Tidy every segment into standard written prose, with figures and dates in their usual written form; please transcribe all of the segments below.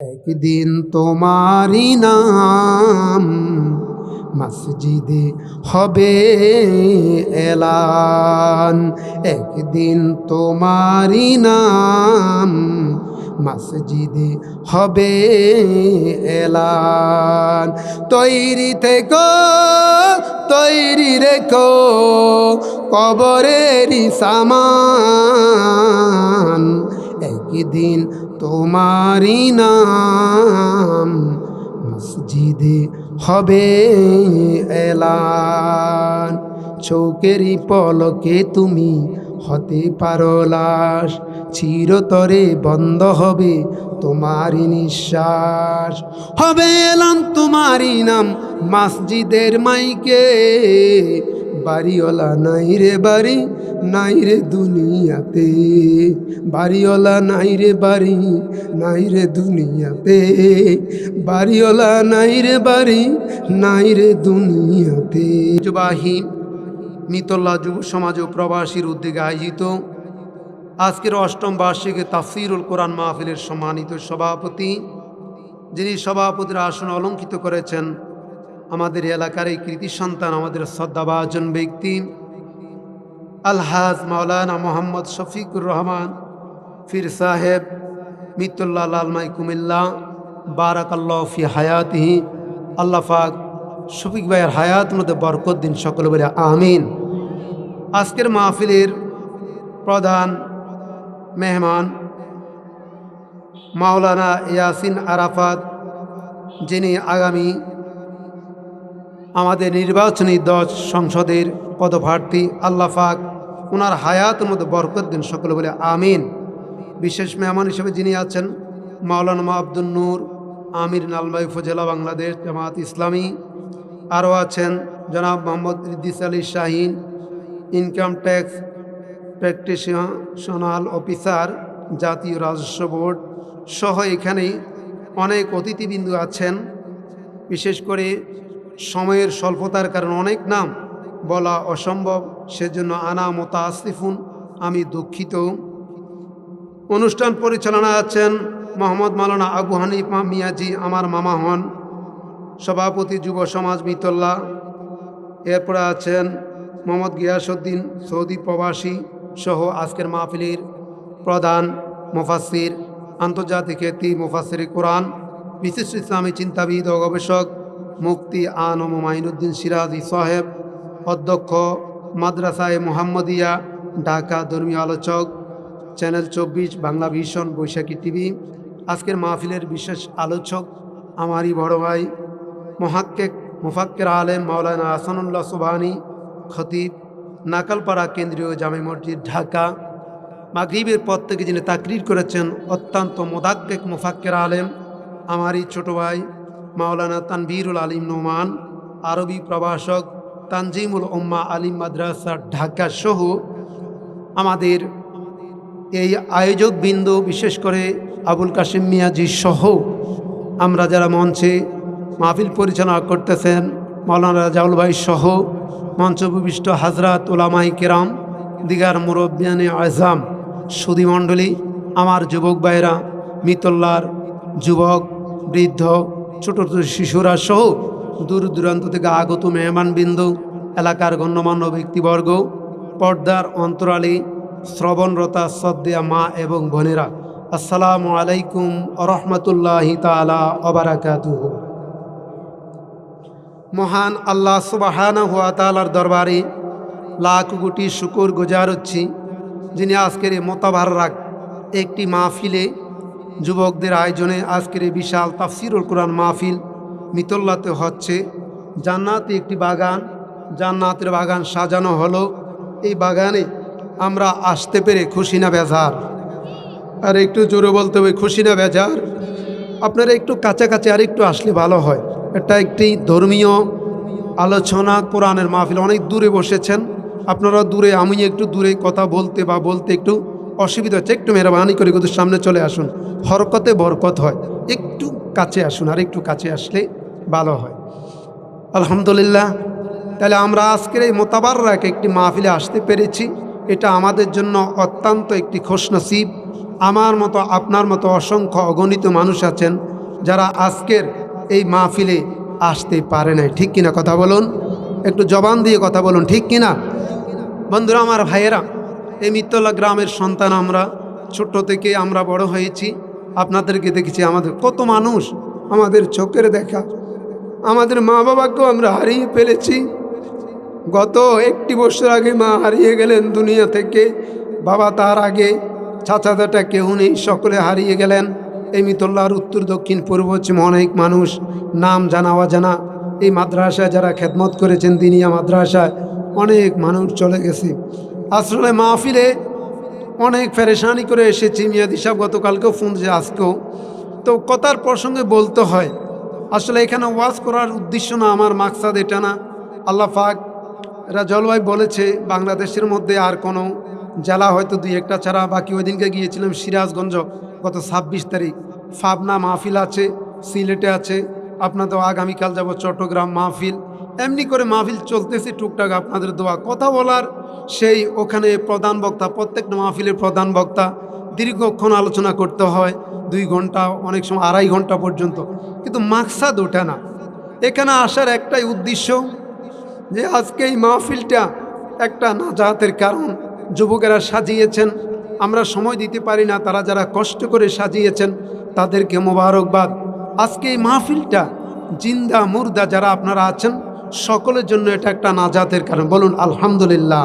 একদিন তোমারি নাম মসজিদে হবে এলান। একদিন তোমারি নাম মসজিদে হবে এলান। তৈরি থেকো, তৈরি রেখো কবরেরই সামান। একদিন তোমারি নাম মসজিদে হবে এলান। চোখেরই পলকে তুমি হতে পারো লাশ, চিরতরে বন্ধ হবে তোমারই নিঃশ্বাস। হবে এলান তোমারই নাম মসজিদের মাইকে, বাড়িওয়ালা নাই রে বাড়ি, নাই রে দুনিয়াতে। বাড়িওয়ালা নাই রে বাড়ি, নাই রে দুনিয়াতে। বাড়িওয়ালা নাই রে বাড়ি, নাই রে দুনিয়াতে। ঐতিহ্যবাহী মিতল্লা যুব সমাজ ও প্রবাসীর উদ্যোগে আয়োজিত আজকের অষ্টম বার্ষিকী তাফসীরুল কোরআন মাহফিলের সম্মানিত সভাপতি, যিনি সভাপতির আসন অলঙ্কিত করেছেন আমাদের এলাকার এই কৃতি সন্তান, আমাদের শ্রদ্ধাভাজন ব্যক্তি আলহাজ মাওলানা মোহাম্মদ শফিকুর রহমান ফির সাহেব, মিতুল্লাহ লালমাই কুমিল্লা, বারাকাল্লাহ ফি হায়াতিহি। আল্লাহ পাক শফিক ভাইয়ের হায়াত মধ্যে বরকত দিন, সকলে বলে আমিন। আজকের মাহফিলের প্রধান মেহমান মাওলানা ইয়াসিন আরাফাত, যিনি আগামী আমাদের নির্বাচনী সংসদের পদপ্রার্থী। আল্লাহ পাক ওনার হায়াতের মধ্যে বরকত দিন, সকলে বলে আমিন। বিশেষ মেহমান হিসেবে যিনি আছেন মাওলানা আব্দুল নূর আমির, নালমাই উপজেলা, বাংলাদেশ জামাত ইসলামী। আরও আছেন জনাব Mohammad Idris Ali Shahin, income tax practitioner officer, জাতীয় রাজস্ব বোর্ড সহ এখানে অনেক অতিথিবৃন্দ আছেন। বিশেষ করে সময়ের স্বল্পতার কারণে অনেক নাম বলা অসম্ভব, সেজন্য আনা মোতাসিফুন, আমি দুঃখিত। অনুষ্ঠান পরিচালনা আছেন মোহাম্মদ মাওলানা আবু হানিফা মিয়াজি, আমার মামা হন, সভাপতি যুব সমাজ মিতল্লা। এরপরে আছেন মোহাম্মদ গিয়াসউদ্দিন, সৌদি প্রবাসী সহ আজকের মাহফিলের প্রধান মুফাসসির, আন্তর্জাতিক খ্যাতি মুফাসসির কোরআন, বিশিষ্ট ইসলামী চিন্তাবিদ ও গবেষক মুফতি আনম মাইনুদ্দিন সিরাজি সাহেব, অধ্যক্ষ মাদ্রাসায়ে মুহাম্মদিয়া ঢাকা, ধর্মীয় আলোচক চ্যানেল 24 বাংলা ভিশন, বৈশাখী টিভি। আজকের মাহফিলের বিশেষ আলোচক আমারই বড় ভাই মুফাক্কির আলেম মাওলানা আহসানুল্লাহ সুবহানী, খতিব, নাকালপাড়া কেন্দ্রীয় জামে মসজিদ, ঢাকা। মাগরিবের পর থেকে যিনি তাকরির করেছেন অত্যন্ত মুদাক্কিক মুফাক্কির আলেম আমারই ছোট ভাই মাওলানা তানভীরুল আলিম নোমান, আরবি প্রভাষক, তানজিমুল উম্মাহ আলিম মাদ্রাসা, ঢাকা সহ আমাদের এই আয়োজক বিন্দু, বিশেষ করে আবুল কাশিম মিয়াজি সহ আমরা যারা মঞ্চে মাহফিল পরিচালনা করতেছেন, মাওলানা রাজাউল ভাই সহ মঞ্চ উপবিষ্ট হাজরাত উলামায়ে কেরাম, দিগার মুরব্বিয়ানে আজম, সুধী মণ্ডলী, আমার যুবক ভাইরা, মিতল্লার যুবক, বৃদ্ধ, ছোট ছোট শিশুরা সহ দূর দূরান্ত থেকে আগত মেহমানবৃন্দ, এলাকার গণ্যমান্য ব্যক্তিবর্গ, পর্দার অন্তরালী শ্রবণরতা শ্রদ্ধেয়া মা এবং বোনেরা, আসসালামু আলাইকুম ওয়া রাহমাতুল্লাহি তাআলা ওয়া বারাকাতুহু। মহান আল্লাহ সুবহানাহু ওয়া তাআলার দরবারে লাখ কোটি শুকর গুজার হচ্ছি, যিনি আজকের এই মোতাবারক একটি মাহফিলে যুবকদের আয়োজনে আজকের এই বিশাল তাফসীরুল কোরআন মাহফিল মিতল্লাতে হচ্ছে। জান্নাতে একটি বাগান, জান্নাতের বাগান সাজানো হলো। এই বাগানে আমরা আসতে পেরে খুশি না বেজার? আর একটু জোরে বলতে হবে, খুশি না বেজার? আপনারা একটু কাছাকাছি আর একটু আসলে ভালো হয়। এটা একটি ধর্মীয় আলোচনা, কোরআনের মাহফিল। অনেক দূরে বসেছেন আপনারা, দূরে, আমি একটু দূরে কথা বলতে একটু অসুবিধা হচ্ছে। একটু মেহরবানি করে কিন্তু সামনে চলে আসুন, হরকতে বরকত হয়। একটু কাছে আসুন, আর একটু কাছে আসলে ভালো হয়। আলহামদুলিল্লাহ। তাহলে আমরা আজকের এই মোতাবারক একটি মাহফিলে আসতে পেরেছি, এটা আমাদের জন্য অত্যন্ত একটি খুশনসিব। আমার মতো আপনার মতো অসংখ্য অগণিত মানুষ আছেন যারা আজকের এই মাহফিলে আসতে পারে নাই। ঠিক কিনা কথা বলুন, একটু জবান দিয়ে কথা বলুন, ঠিক কিনা? বন্ধুরা, আমার ভাইয়েরা, এই মিত্তলা গ্রামের সন্তান আমরা। ছোট্ট থেকে আমরা বড় হয়েছি, আপনাদেরকে দেখেছি। আমাদের কত মানুষ আমাদের চোখের দেখা, আমাদের মা বাবাকেও আমরা হারিয়ে ফেলেছি। গত 1 বছর আগে মা হারিয়ে গেলেন দুনিয়া থেকে, বাবা তার আগে, চাচাদাটা কেউ নেই, সকলে হারিয়ে গেলেন। এই মিতল্লার উত্তর দক্ষিণ পূর্ব পশ্চিম অনেক মানুষ, নাম জানা অজানা। এই মাদ্রাসায় যারা খেদমত করেছেন দিনিয়া মাদ্রাসায়, অনেক মানুষ চলে গেছে। আসলে মাহফিলে অনেক পেরেশানি করে এসেছি। মিয়াদি সাহেব গতকালকেও ফোন যে আজকেও তো কথার প্রসঙ্গে বলতে হয়। আসলে এখানে ওয়াজ করার উদ্দেশ্য না, আমার মাকসাদ এটা না। আল্লাহ পাক এরা জলবায়ু বলেছে বাংলাদেশের মধ্যে আর কোনো জেলা হয়তো 2-1টা ছাড়া, বাকি ওই দিনকে গিয়েছিলাম সিরাজগঞ্জ গত 26 তারিখ। পাবনা মাহফিল আছে, সিলেটে আছে, আপনার তো আগামীকাল যাব চট্টগ্রাম মাহফিল। এমনি করে মাহফিল চলতেছে টুকটাক, আপনাদের দোয়া। কথা বলার সেই ওখানে প্রধান বক্তা, প্রত্যেকটা মাহফিলের প্রধান বক্তা, দীর্ঘক্ষণ আলোচনা করতে হয়, 2 ঘন্টা, অনেক সময় 2.5 ঘন্টা পর্যন্ত। কিন্তু মাকসাদ ওটা না। এখানে আসার একটাই উদ্দেশ্য যে আজকে এই মাহফিলটা একটা নাজাতের কারণ। যুবকেরা সাজিয়েছেন, আমরা সময় দিতে পারি না, তারা যারা কষ্ট করে সাজিয়েছেন তাদেরকে মোবারকবাদ। আজকে এই মাহফিলটা জিন্দা মুর্দা যারা আপনারা আছেন সকলের জন্য এটা একটা নাজাতের কারণ। বলুন আলহামদুলিল্লাহ।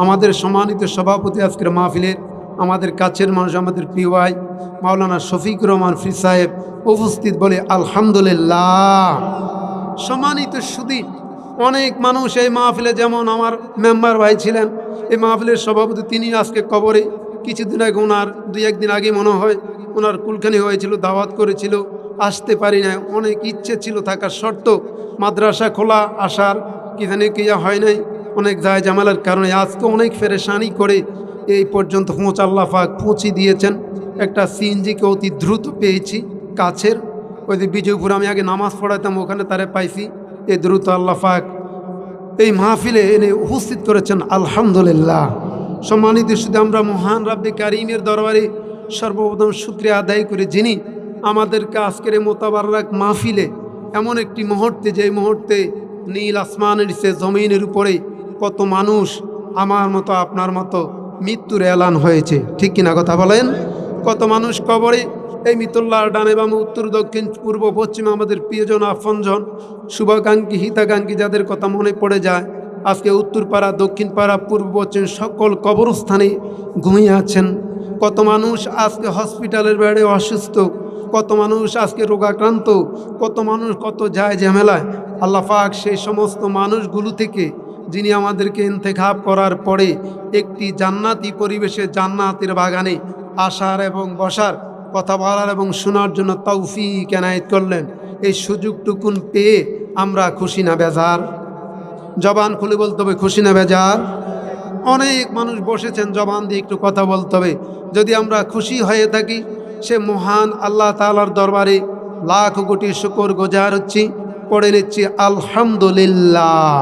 আমাদের সম্মানিত সভাপতি আজকের মাহফিলের, আমাদের কাছের মানুষ, আমাদের প্রিয় ভাই মাওলানা শফিকুর রহমান ফি সাহেব উপস্থিত, বলে আলহামদুলিল্লাহ। সম্মানিত সুধী, অনেক মানুষ এই মাহফিলে, যেমন আমার মেম্বার ভাই ছিলেন এই মাহফিলের সভাপতি, তিনি আজকে কবরে। কিছুদিন আগে ওনার 2-1 দিন আগে মনে হয় ওনার কুলখানি হয়েছিল, দাওয়াত করেছিল, আসতে পারি না। অনেক ইচ্ছে ছিল থাকার শর্ত, মাদ্রাসা খোলা আসার কি জানি কিয়া হয় নাই, অনেক যায় জামালার কারণে আজকে অনেক পেরেশানি করে এই পর্যন্ত আল্লাহ পাক পৌঁছে দিয়েছেন। একটা সিএনজিকে অতি দ্রুত পেয়েছি কাছের, ওই যে বিজয়পুর আমি আগে নামাজ পড়াইতাম, ওখানে তারে পাইছি। এই দ্রুত আল্লাহ পাক এই মাহফিলে এনে উপস্থিত করেছেন, আলহামদুলিল্লাহ। সম্মানিত শুধু আমরা মহান রাব্বে কারিমের দরবারে সর্বপ্রথম শুকরিয়া আদায় করে, যিনি আমাদেরকে আজকের এই মোতাবারক মাহফিলে এমন একটি মুহূর্তে, যে মুহূর্তে নীল আসমানের সে জমিনের উপরে কত মানুষ আমার মতো আপনার মতো মৃত্যুর এলান হয়েছে, ঠিক কিনা কথা বলেন? কত মানুষ কবরে। এই মিতুল্লাহর ডানে বামে, উত্তর দক্ষিণ পূর্ব পশ্চিম আমাদের প্রিয়জন, আপনজন, শুভাকাঙ্ক্ষী, হিতাকাঙ্ক্ষী, যাদের কথা মনে পড়ে যায়, আজকে উত্তরপাড়া, দক্ষিণ পাড়া, পূর্ব পশ্চিম সকল কবরস্থানে ঘুমিয়ে আছেন। কত মানুষ আজকে হসপিটালের বেডে অসুস্থ, কত মানুষ আজকে রোগাক্রান্ত, কত মানুষ কত যায় ঝামেলায়। আল্লাহ পাক সেই সমস্ত মানুষগুলো থেকে, যিনি আমাদেরকে ইন্তেখাব করার পরে একটি জান্নাতি পরিবেশে, জান্নাতের বাগানে আসার এবং বসার, কথা বলার এবং শোনার জন্য তৌফিক এনায়েত করলেন, এই সুযোগটুকুন পেয়ে আমরা খুশি না বেজার? জবান খুলে বলতে হবে, খুশি না বেজার? অনেক মানুষ বসেছেন, জবান দিয়ে একটু কথা বলতে হবে। যদি আমরা খুশি হয়ে থাকি, সে মহান আল্লাহ তাআলার দরবারে লাখ কোটি শুকর গুজার হচ্ছি, পড়ে নিচ্ছি আলহামদুলিল্লাহ।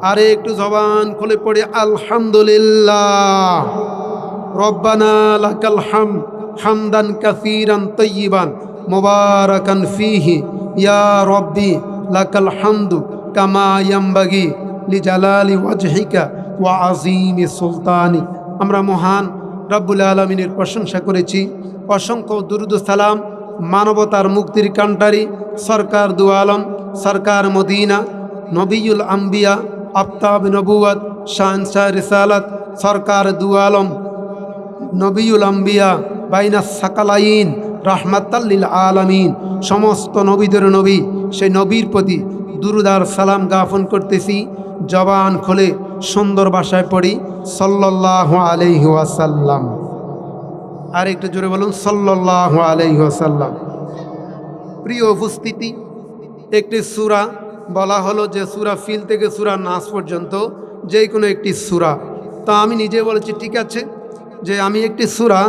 আরে একটু জবান খুলে পড়ে আলহামদুলিল্লাহ। রব্বানা লাকাল হামদ হামদান কাসীরান তাইয়িবান মুবারাকান ফীহি, ইয়া রব্বি লাকাল হামদু কামা ইয়ামবাগি লিজালালি ওয়াজহিকা ওয়া আযীমি সুলতানি। আমরা মহান রব্বুল আলামিনের প্রশংসা করেছি। অসংখ্য দুরূদ সালাম মানবতার মুক্তির কান্ডারি সরকার দু আলম, সরকার মদিনা, নবিয়ুল আম্বিয়া, আফতাব নবুয়ত, শাহনশাহ রিসালাত, সরকার দু আলম, নবিয়ুল আম্বিয়া, বাইনা সাকালাইন, রাহমাতাল লিল আলামিন, সমস্ত নবীদের নবী, সেই নবীর প্রতি দুরূদ আর সালাম জ্ঞাপন করতেছি। জবান খুলে সুন্দর ভাষায় পড়ি সাল্লাল্লাহু আলাইহি ওয়াসাল্লাম। আর একটু জোরে বলুন সাল্লাল্লাহু আলাইহি ওয়াসাল্লাম। প্রিয় উপস্থিতি, একটি সূরা বলা হলো যে সূরা ফিল থেকে সূরা নাস পর্যন্ত যে কোনো একটি সূরা। তা আমি নিজে বলেছি ঠিক আছে, যে আমি একটি সূরা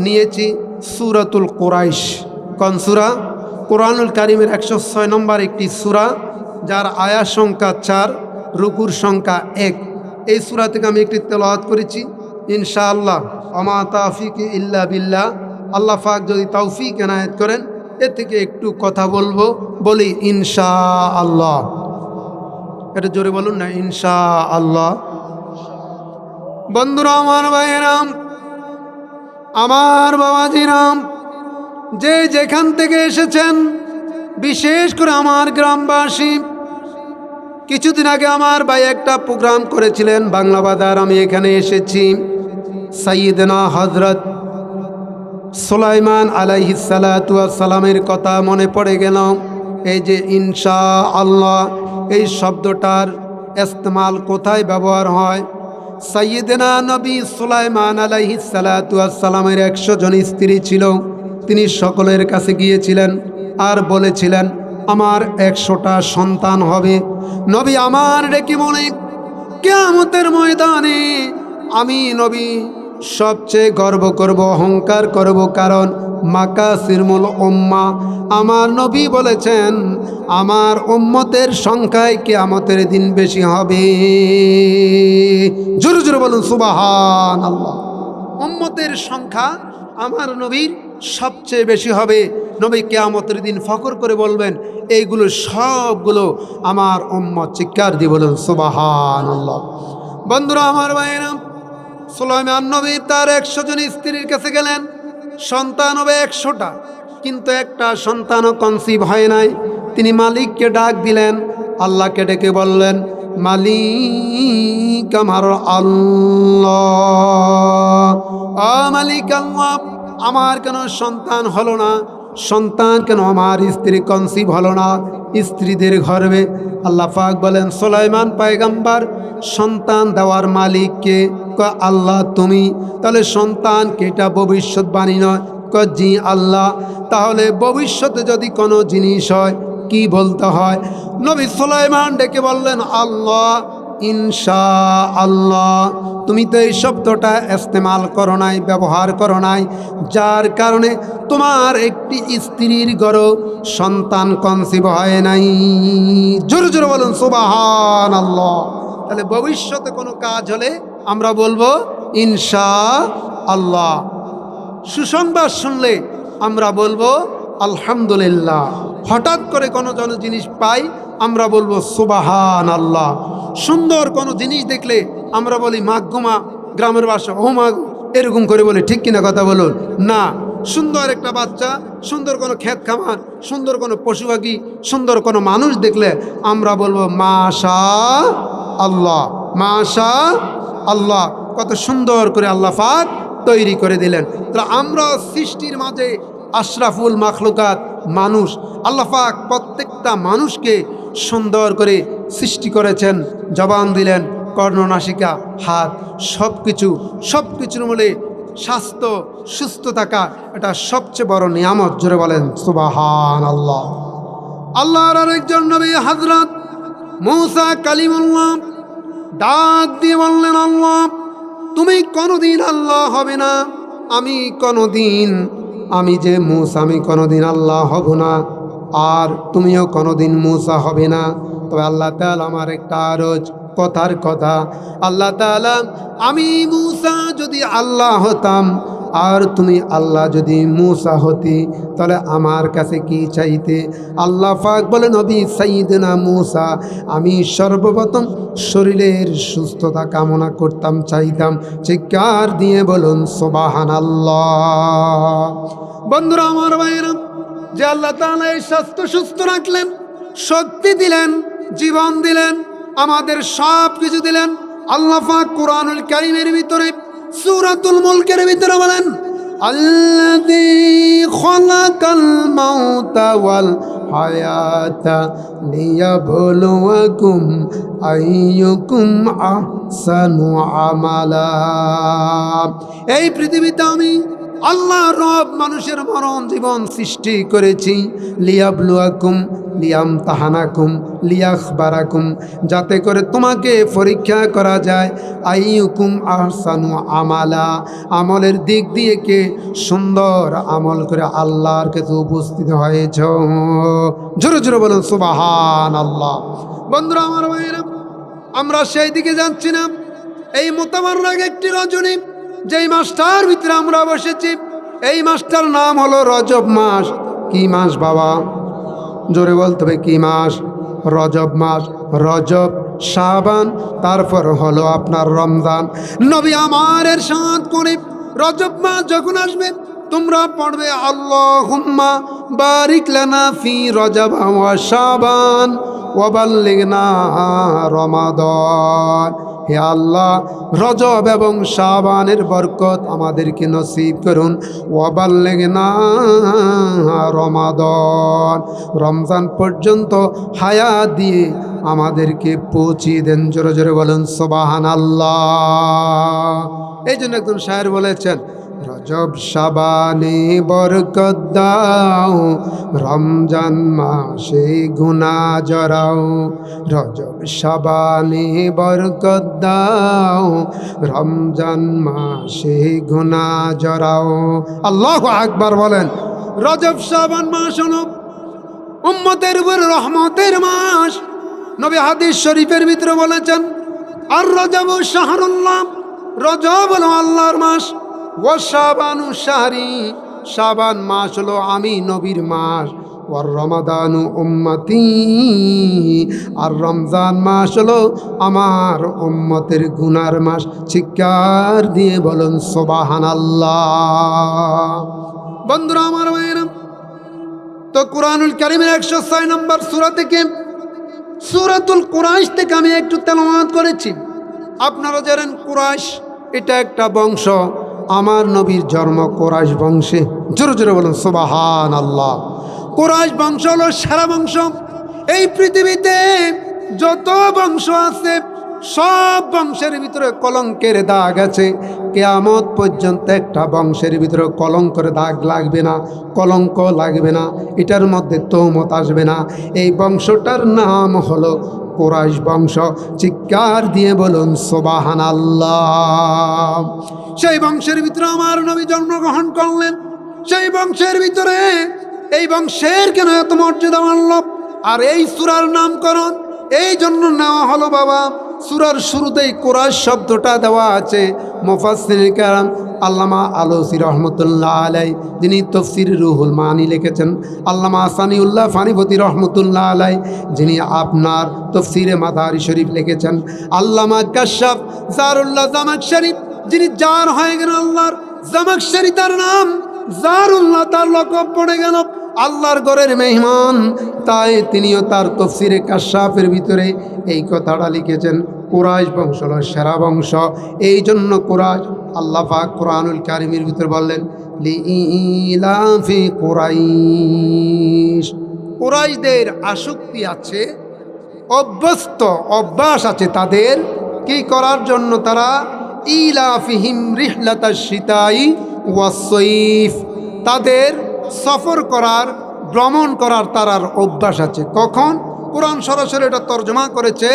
নিয়েছি, সূরাতুল কুরাইশ। কোন সূরা? কোরআনুল কারীমের 106 নম্বর একটি সূরা, যার আয়াত সংখ্যা 4, রুকুর সংখ্যা 1। এই সূরা থেকে আমি একটি তেলাওয়াত করেছি। ইনশাআল্লাহ আমা তাওফিক ইল্লা বিল্লাহ, আল্লাহ পাক যদি তৌফিক এনায়েত করেন এর থেকে একটু কথা বলবো, বলি ইনশাআল্লাহ। এটা জোরে বলুন না, ইনশাআল্লাহ। বন্ধুরা আমার ভাইয়েরাম, আমার বাবাজিরাম, যে যেখান থেকে এসেছেন, বিশেষ করে আমার গ্রামবাসী, কিছুদিন আগে আমার ভাই একটা প্রোগ্রাম করেছিলেন বাংলা বাজার, আমি এখানে এসেছি। সাইয়েদনা হযরত সুলাইমান আলাইহিস সালাতু ওয়াস সালামের কথা মনে পড়ে গেল। এই যে ইনশাআল্লাহ এই শব্দটার ইস্তেমাল কোথায় ব্যবহার হয়? সাইয়েদনা নবী সুলাইমান আলাইহিস সালাতু ওয়াস সালামের 100 জন স্ত্রী ছিল। তিনি সকলের কাছে গিয়েছিলেন আর বলেছিলেন আমার 100টা সন্তান হবে। নবী আমার ডেকে বলে, কিয়ামতের ময়দানে আমি নবী সবচেয়ে গর্ব করব, অহংকার করব, কারণ মাকাসিরমুল উম্মাহ, আমার নবী বলেছেন আমার উম্মতের সংখ্যায় কিয়ামতের দিন বেশি হবে। জোরে জোরে বলুন সুবহানাল্লাহ। উম্মতের সংখ্যা আমার নবীর সবচেয়ে বেশি হবে। নবী কিয়ামতের দিন ফখর করে বলবেন এইগুলো সবগুলো আমার উম্মত। চিৎকার দিয়ে বলুন সুবহানাল্লাহ। বন্ধুরা আমার ভাইয়েরা, সুলাইমান নবী তার 100 জন স্ত্রীর কাছে গেলেন, সন্তান হবে 100টা, কিন্তু একটা সন্তানও কনসিভ হয় নাই। তিনি মালিককে ডাক দিলেন, আল্লাহকে ডেকে বললেন, মালিক আমার আল্লাহ, মালিক আল্লাহ, আমার কেন সন্তান হলো না? সন্তান কেন আমার স্ত্রী কনসিভ হলো না? স্ত্রীদের গর্ভে। আল্লাহ পাক বলেন, সুলাইমান পয়গম্বর, সন্তান দেওয়ার মালিককে? আল্লাহ তুমি। তাহলে সন্তান কেটা ভবিষ্যৎবাণী নয়? জি আল্লাহ। তাহলে ভবিষ্যতে যদি কোনো জিনিস হয় কি বলতে হয়? নবী সুলাইমান ডেকে বললেন, আল্লাহ, ইনশাআল্লাহ। তুমি তো এই শব্দটা ইস্তেমাল করো নাই, ব্যবহার করো নাই, যার কারণে তোমার একটি স্ত্রীর গর্ভে সন্তান কনসিভ হয় নাই। জোরে জোরে বলুন সুবহানাল্লাহ। তাহলে ভবিষ্যতে কোনো কাজ হলে আমরা বলবো ইনশাআল্লাহ। সুসংবাদ শুনলে আমরা বলবো আলহামদুলিল্লাহ। হঠাৎ করে কোনো জিনিস পাই আমরা বলবো সুবহানাল্লাহ। সুন্দর কোনো জিনিস দেখলে আমরা বলি মাগগুমা, গ্রামের ভাষা ও মাগ, এরকম করে বলি, ঠিক কিনা কথা বলুন না? সুন্দর একটা বাচ্চা, সুন্দর কোনো ক্ষেত খামার, সুন্দর কোনো পশু পাখি, সুন্দর কোনো মানুষ দেখলে আমরা বলবো মাশা আল্লাহ, মাশা আল্লাহ। কত সুন্দর করে আল্লাহ পাক তৈরি করে দিলেন। তাহলে আমরা সৃষ্টির মাঝে আশরাফুল মাখলুকাত মানুষ, আল্লাহ পাক প্রত্যেকটা মানুষকে সুন্দর করে সৃষ্টি করেছেন। জবান দিলেন, কর্ণনাসিকা, হাত, সব কিছুর মূলে স্বাস্থ্য, সুস্থ থাকা, এটা সবচেয়ে বড় নিয়ামত। জোরে বলেন সুবহানাল্লাহ। আল্লাহর আরেকজন নবী হযরত মূসা কালিমুল্লাহ ডাক দিয়ে বললেন, আল্লাহ তুমি কোনোদিন আল্লাহ হবে না, আমি যে মূসা, আমি কোনোদিন আল্লাহ হব না, আর তুমিও কোনোদিন মূসা হবে না। তবে আল্লাহ তাআলা আমার একটা আরজ, কথার কথা, আল্লাহ তাআলা, আমি মূসা যদি আল্লাহ হতাম আর তুমি আল্লাহ যদি মূসা হতি, তাহলে আমার কাছে কি চাইতে? আল্লাহ পাক বলে, নবী সাইয়েদনা মূসা, আমি সর্বপ্রথম শরীরের সুস্থতা কামনা করতাম, চাইতাম। চিৎকার দিয়ে বলুন সুবহানাল্লাহ। বন্ধুরা আমার ভাইয়েরা, যে আল্লাহ তাআলা এই স্বাস্থ্য সুস্থ রাখলেন, শক্তি দিলেন, জীবন দিলেন, আমাদের সব কিছু দিলেন, আল্লাহ পাক কুরআনুল কারীমের ভিতরে সূরাতুল মুলকের ভিতরে বলেন, আল্লাযী খালাকাল মাউতা ওয়াল হায়াতা লিয়াবলুয়াকুম আইয়ুকুম আহসানু আমালা। এই পৃথিবীতে আমি আল্লাহ রব মানুষের মরণ জীবন সৃষ্টি করেছি, লিয়াবলুয়াকুম, লিয়ামতাহানাকুম, লিয়াখবারাকুম, যাতে করে তোমাকে পরীক্ষা করা যায়। আইয়ুকুম আহসানু আমালা, আমলের দিক দিয়ে কে সুন্দর আমল করে আল্লাহর কাছে উপস্থিত হয়েছ। জোরে জোরে বলুন সুবহানাল্লাহ। বন্ধুরা আমার ভাইয়েরা, আমরা সেই দিকে যাচ্ছি না। এই মোতাবারক একটি রজনী যেই মাসটার ভিতরে আমরা বসেছি এই মাসটার নাম হলো রজব মাস। কি মাস বাবা? জোরে বলতে হবে কি মাস? রজব মাস। রজব, শাবান, তারপর হলো আপনার রমজান। নবী আমার ইরশাদ করে রজব মাস যখন আসবে তোমরা পড়বে আল্লাহুম্মা বারিক লানা ফি রজব ওয়া শাবান ওয়া বাল্লিগনা রমাদান। হে আল্লাহ, রজব এবং শাবানের বরকত আমাদেরকে নসিব করুন। ওয়া বাল্লিগনা রমাদান, রমজান পর্যন্ত হায়াত দিয়ে আমাদেরকে পৌঁছিয়ে দেন। জোরে জোরে বলুন সুবহানাল্লাহ। এই জন্য একজন শায়ের বলেছেন, রজব শাবানে বরকত দাও, রমজান মাসে গুনাহ জরাও। রজব শাবানে বরকত দাও, রমজান মাসে গুনাহ জরাও। আল্লাহু আকবার বলেন। রজব শাবান মাস হলো উম্মতের উপর রহমতের মাস। নবী হাদিস শরীফের ভিতরে বলেছেন, আর রজব শাহরুল্লাহ, রজব হলো আল্লাহর মাস। ওয়া শাবানু শাহরি, শাবান মাস হলো আমি নবীর মাস। ওয়ার রমাদানু উম্মতি, আর রমজান মাস হলো আমার উম্মতের গুনার মাস। চিৎকার দিয়ে বলুন সুবহানাল্লাহ। বন্ধুরা আমার ভাইয়েরা, তো কুরআনুল কারীমের 106 নম্বর সূরা থেকে, সূরাতুল কুরাইশ থেকে আমি একটু তেলাওয়াত করেছি। আপনারা জানেন কুরাইশ এটা একটা বংশ, আমার নবীর জন্ম কুরাইশ বংশে। জোরে জোরে বলুন সুবহানাল্লাহ। কুরাইশ বংশ হলো সেরা বংশ। এই পৃথিবীতে যত বংশ আছে সব বংশের ভিতরে কলঙ্কের দাগ আছে। কিয়ামত পর্যন্ত একটা বংশের ভিতরে কলঙ্কের দাগ লাগবে না, কলঙ্ক লাগবে না, এটার মধ্যে তৌমত আসবে না। এই বংশটার নাম হলো কুরাইশ বংশ। চিৎকার দিয়ে বলুন সুবহানাল্লাহ। সেই বংশের ভিতরে আমার নবী জন্মগ্রহণ করলেন। সেই বংশের ভিতরে এই বংশের কেন এত মর্যাদা মানল? আর এই সূরার নামকরণ এই জন্য নেওয়া হলো বাবা, সূরার শুরুতেই কুরাইশ শব্দটা দেওয়া আছে। মুফাসসির কেরাম আল্লামা আলুসি রহমতুল্লাহ আলাই, যিনি তাফসীর রুহুল মানি লিখেছেন, আল্লামা সানিউল্লাহ ফানিপতি রহমতুল্লাহ আলাই, যিনি আপনার তাফসীরে মাদারি শরীফ লিখেছেন, আল্লামা কাশাফ জারুল্লাহ জামাকশরী, যিনি জার হয়ে গেল আল্লাহর, জামাকশরী তার নাম, জারুল্লাহ তার লকব পড়ে গেল আল্লাহর ঘরের মেহমান। তাই তিনিও তার তাফসীরে কাশাফের ভিতরে এই কথাটা লিখেছেন, কুরাইশ বংশ হলো সেরা বংশ। এই জন্য কুরাইশ আল্লাহ পাক কুরআনুল কারীমের ভিতরে বললেন, লিইলাফি কুরাইশ। কুরাইশদের আসক্তি আছে, অভ্যাস আছে তাদের কি করার জন্য, তারা ইলাফিহিম রিহলাতাশ শিতাই ওয়াস সাইফ, তাদের সফর করার, ভ্রমণ করার তারার অভ্যাস আছে। কখন? কোরআন সরাসরি এটা তর্জমা করেছে,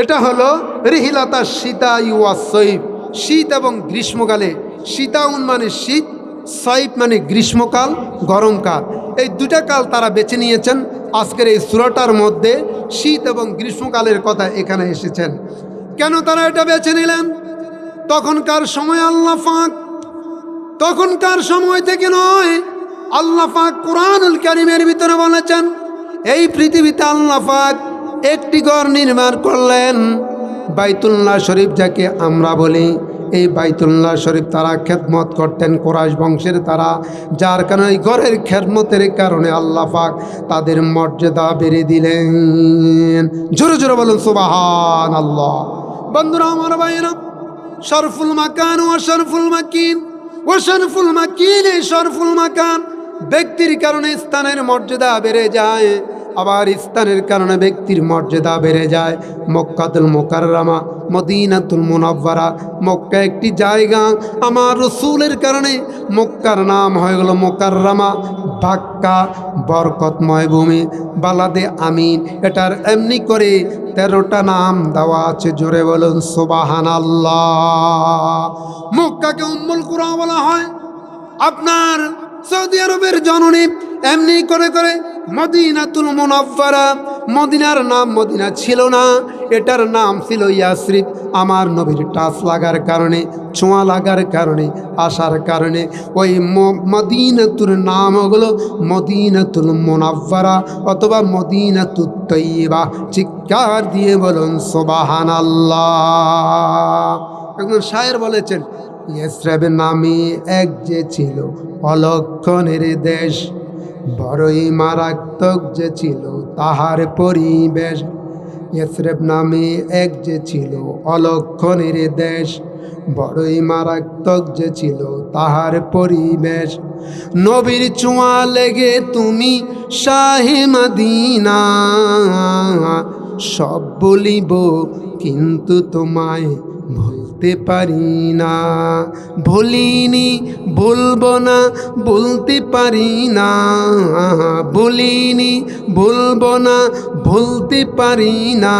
এটা হলো রিহিলাতাশ শিতাই ওয়াস সাইফ, শীত এবং গ্রীষ্মকালে। শীতাউন মানে শীত, সাইফ মানে গ্রীষ্মকাল, গরমকাল। এই দুটা কাল তারা বেছে নিয়েছেন। আজকের এই সূরাটার মধ্যে শীত এবং গ্রীষ্মকালের কথা এখানে এসেছেন। কেন তারা এটা বেছে নিলেন? তখনকার সময় আল্লাহ পাক, তখনকার সময় থেকে নয়, আল্লাহ পাক কুরআনুল কারীমের ভিতরে বলেছেন, এই পৃথিবীতে আল্লাহ পাক একটি ঘর নির্মাণ করলেন, বাইতুল্লাহ শরীফ যাকে আমরা বলি। এই বাইতুল্লাহ শরীফ তারা খেদমত করতেন, কুরাইশ বংশের তারা, যার কারণে এই ঘরের খেদমতের কারণে আল্লাহ পাক তাদের মর্যাদা বেড়ে দিলেন। জোরে জোরে বলুন সুবহানাল্লাহ। বন্ধুরা আমার ভাইয়েরা, শরফুল মাকান ও শরফুল মাকিন, ও শরফুল মাকিন শরফুল মাকান, ব্যক্তির কারণে স্থানের মর্যাদা বেড়ে যায়, আবার স্থানের কারণে ব্যক্তির মর্যাদা বেড়ে যায়। মক্কাতুল মুকাররমা, মদিনাতুল মুনাওয়ারা, মক্কা একটি জায়গা, আমার রসুলের কারণে মক্কার নাম হয়ে গেল মুকাররমা, বাক্কা, বরকতময় ভূমি, বালাদে আমিন। এটার এমনি করে 13টা নাম দেওয়া আছে। জোরে বলুন সুবহানাল্লাহ। মক্কাকে উম্মুল কুরা বলা হয়। আপনার সৌদি আরবের জননী এমনি করে করে মদিনাতুল মুনাওয়ারা, মদিনার নাম মদিনা ছিল না, এটার নাম ছিল ইয়াসরিব। আমার নবীর টাচ লাগার কারণে, ছোঁয়া লাগার কারণে, আসার কারণে ওই মদিনাতুর নাম হলো মদিনাতুল মুনাওয়ারা অথবা মদিনাতুত তয়্যিবা। চিৎকার দিয়ে বলুন সুবহানাল্লাহ। একজন শায়ের বলেছেন, ইসরাব নামে এক যে ছিল অলক্ষণের দেশ, বড়ই মারাত্মক যে ছিল তাহার পরিবেশ। ইসরাব নামে এক যে ছিল অলক্ষণের দেশ, বড়ই মারাত্মক যে ছিল তাহার পরিবেশ। নবীর ছোঁয়া লেগে তুমি শাহে মদিনা, সব বলিব কিন্তু তোমায় ভুলতে পারি না। ভুলিনি, ভুলবো না, বলতে পারি না। ভুলিনি, ভুলবো না, ভুলতে পারি না।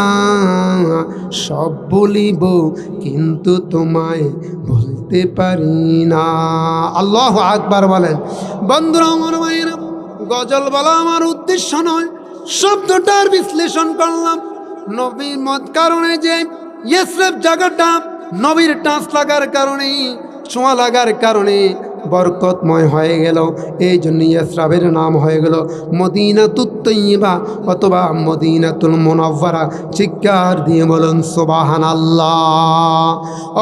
সব বলিব কিন্তু তোমায় ভুলতে পারি না। আল্লাহু আকবার বলেন। বন্ধুরা আমার ভাইয়েরা, গজল বলা আমার উদ্দেশ্য নয়, শব্দটার বিশ্লেষণ করলাম। নবীর মত কারণে যে ইসরাব জায়গাটা নবীর টাচ লাগার কারণে, ছোঁয়া লাগার কারণে বরকতময় হয়ে গেল, এই জন্য ইসরাবের নাম হয়ে গেল মদিনাতুত তয়্যিবা অথবা মদিনাতুল মুনাওয়ারা। চিৎকার দিয়ে বলুন সুবহানাল্লাহ।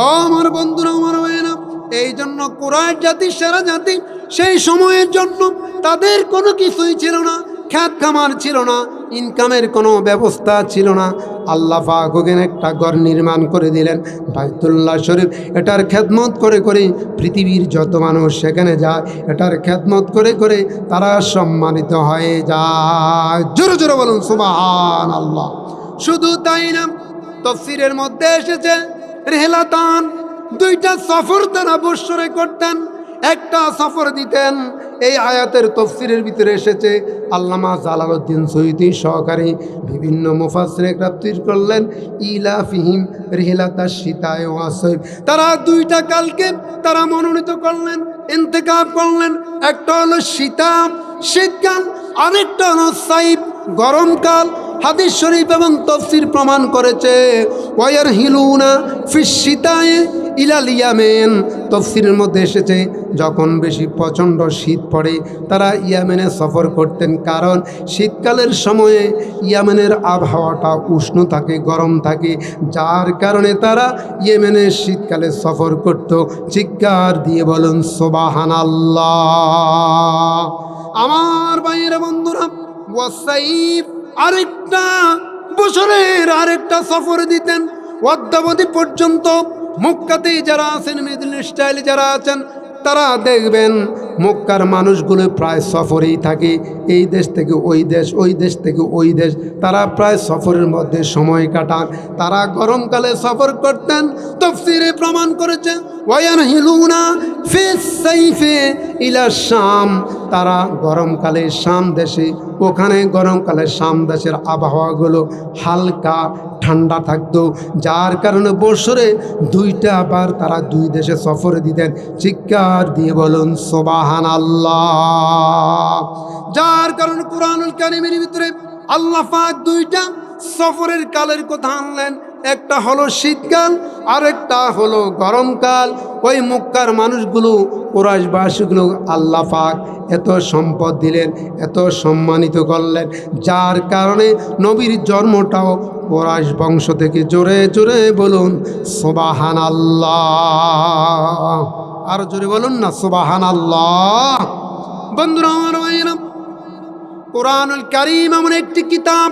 ও আমার বন্ধুরা, আমার ভাইয়েরা, এই জন্য কুরাইশ জাতি সেরা জাতি। সেই সময়ের জন্য তাদের কোনো কিছুই ছিল না, খ্যাত খামার ছিল না, ইনকামের কোনো ব্যবস্থা ছিল না। আল্লাহ পাক ওখানে একটা ঘর নির্মাণ করে দিলেন, বাইতুল্লাহ শরীফ। এটার খেদমত করে করে পৃথিবীর যত মানুষ সেখানে যায়, এটার খেদমত করে করে তারা সম্মানিত হয়ে যায়। জোরে জোরে বলুন সুবহানাল্লাহ। শুধু তাই না, তাফসীরের মধ্যে এসেছে রিহলাতান, দুইটা সফর তারা বৎসরে করতেন, একটা সফর দিতেন। এই আয়াতের তাফসীরের ভিতরে এসেছে, আল্লামা জালালউদ্দিন সৈয়দী সহকারী বিভিন্ন মুফাসসির তাফসীর করলেন, ইলাফিহিম রিহলাতাশ শীতায়ে ওয়া সাইফ। তারা দুইটা কালকে তারা মনোনীত করলেন, ইন্তেখাব করলেন। একটা হলো শীতকাল, আরেকটা হলো সাইফ, গরমকাল। হাদিস শরীফ এবং তাফসীর প্রমাণ করেছে ওয়ায়ারহিলুনা ফিশ শীতায়ে ইলাল ইয়ামেন। তাফসীরের মধ্যে এসেছে যখন বেশি প্রচণ্ড শীত পড়ে তারা ইয়ামেনে সফর করতেন, কারণ শীতকালের সময়ে ইয়ামেনের আবহাওয়াটা উষ্ণ থাকে, গরম থাকে, যার কারণে তারা ইয়েমেনে শীতকালে সফর করত। চিৎকার দিয়ে বলুন সুবহানাল্লাহ। আমার ভাইয়েরা বন্ধুরা, ওয়াসাইফ আরেকটা বছরের আরেকটা সফর দিতেন অদ্যাবধি পর্যন্ত। মক্কাতে যারা আছেন, মিডল স্টাইলে যারা আছেন, তারা দেখবেন মক্কার মানুষগুলো প্রায় সফরেই থাকে, এই দেশ থেকে ওই দেশ, ওই দেশ থেকে ওই দেশ, তারা প্রায় সফরের মধ্যে সময় কাটান। তারা গরমকালে সফর করতেন, তাফসীরে প্রমাণ করেছে ওয়ায়ানহিলুনা ফিস সাইফে ইলা শাম। তারা গরমকালে শাম দেশে, ওখানে গরমকালে শাম দেশের আবহাওয়াগুলো হালকা ঠান্ডা থাকতো, যার কারণে বছরে দুইটা বার তারা দুই দেশে সফরে দিতেন। চিৎকার দিয়ে বলুন সুবহানাল্লাহ। যার কারণে কুরআনুল কারীমের ভিতরে আল্লাহ পাক দুইটা সফরের কালের কথা আনলেন, একটা হলো শীতকাল আর একটা হলো গরমকাল। ওই মক্কার মানুষগুলো, কুরাইশবাসীগুলো আল্লাহ পাক এত সম্পদ দিলেন, এত সম্মানিত করলেন, যার কারণে নবীর জন্মটাও কুরাইশ বংশ থেকে। জোরে জোরে বলুন সুবহানাল্লাহ। আর জোরে বলুন না সুবহানাল্লাহ। বন্ধুরা আমার ভাইয়েরা, কুরআনুল কারীম এমন একটি কিতাব,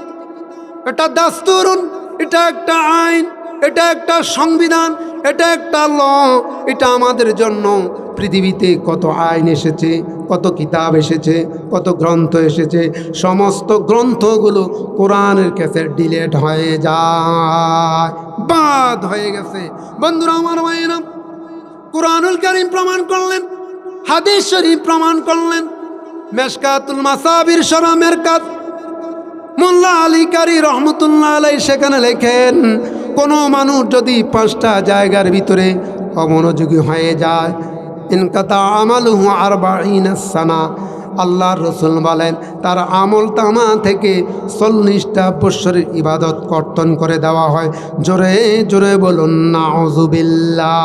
এটা দাস্তুরুন, এটা একটা আইন, এটা একটা সংবিধান, এটা একটা ল। এটা আমাদের জন্য পৃথিবীতে কত আইন এসেছে, কত কিতাব এসেছে, কত গ্রন্থ এসেছে, সমস্ত গ্রন্থগুলো কোরআনের কাছে ডিলেট হয়ে যায়, বাদ হয়ে গেছে। বন্ধুরা আমার ভাইয়েরা, কুরআনুল কারীম প্রমাণ করলেন, হাদিস শরীফ প্রমাণ করলেন। মেশকাতুল মাসাবির শরহ মেরকাত মোল্লা আলী কারি রহমতুল্লাহ আলাইহি সেখানে লেখেন, কোনো মানুষ যদি 5টা জায়গার ভিতরে অমনোযোগী হয়ে যায়, ইনকাতা আমালুহু 40 সানা, আল্লাহর রাসূল বলেন তার আমল তামা থেকে 40টা বৎসরের ইবাদত কর্তন করে দেওয়া হয়। জোরে জোরে বলুন নাউযুবিল্লাহ।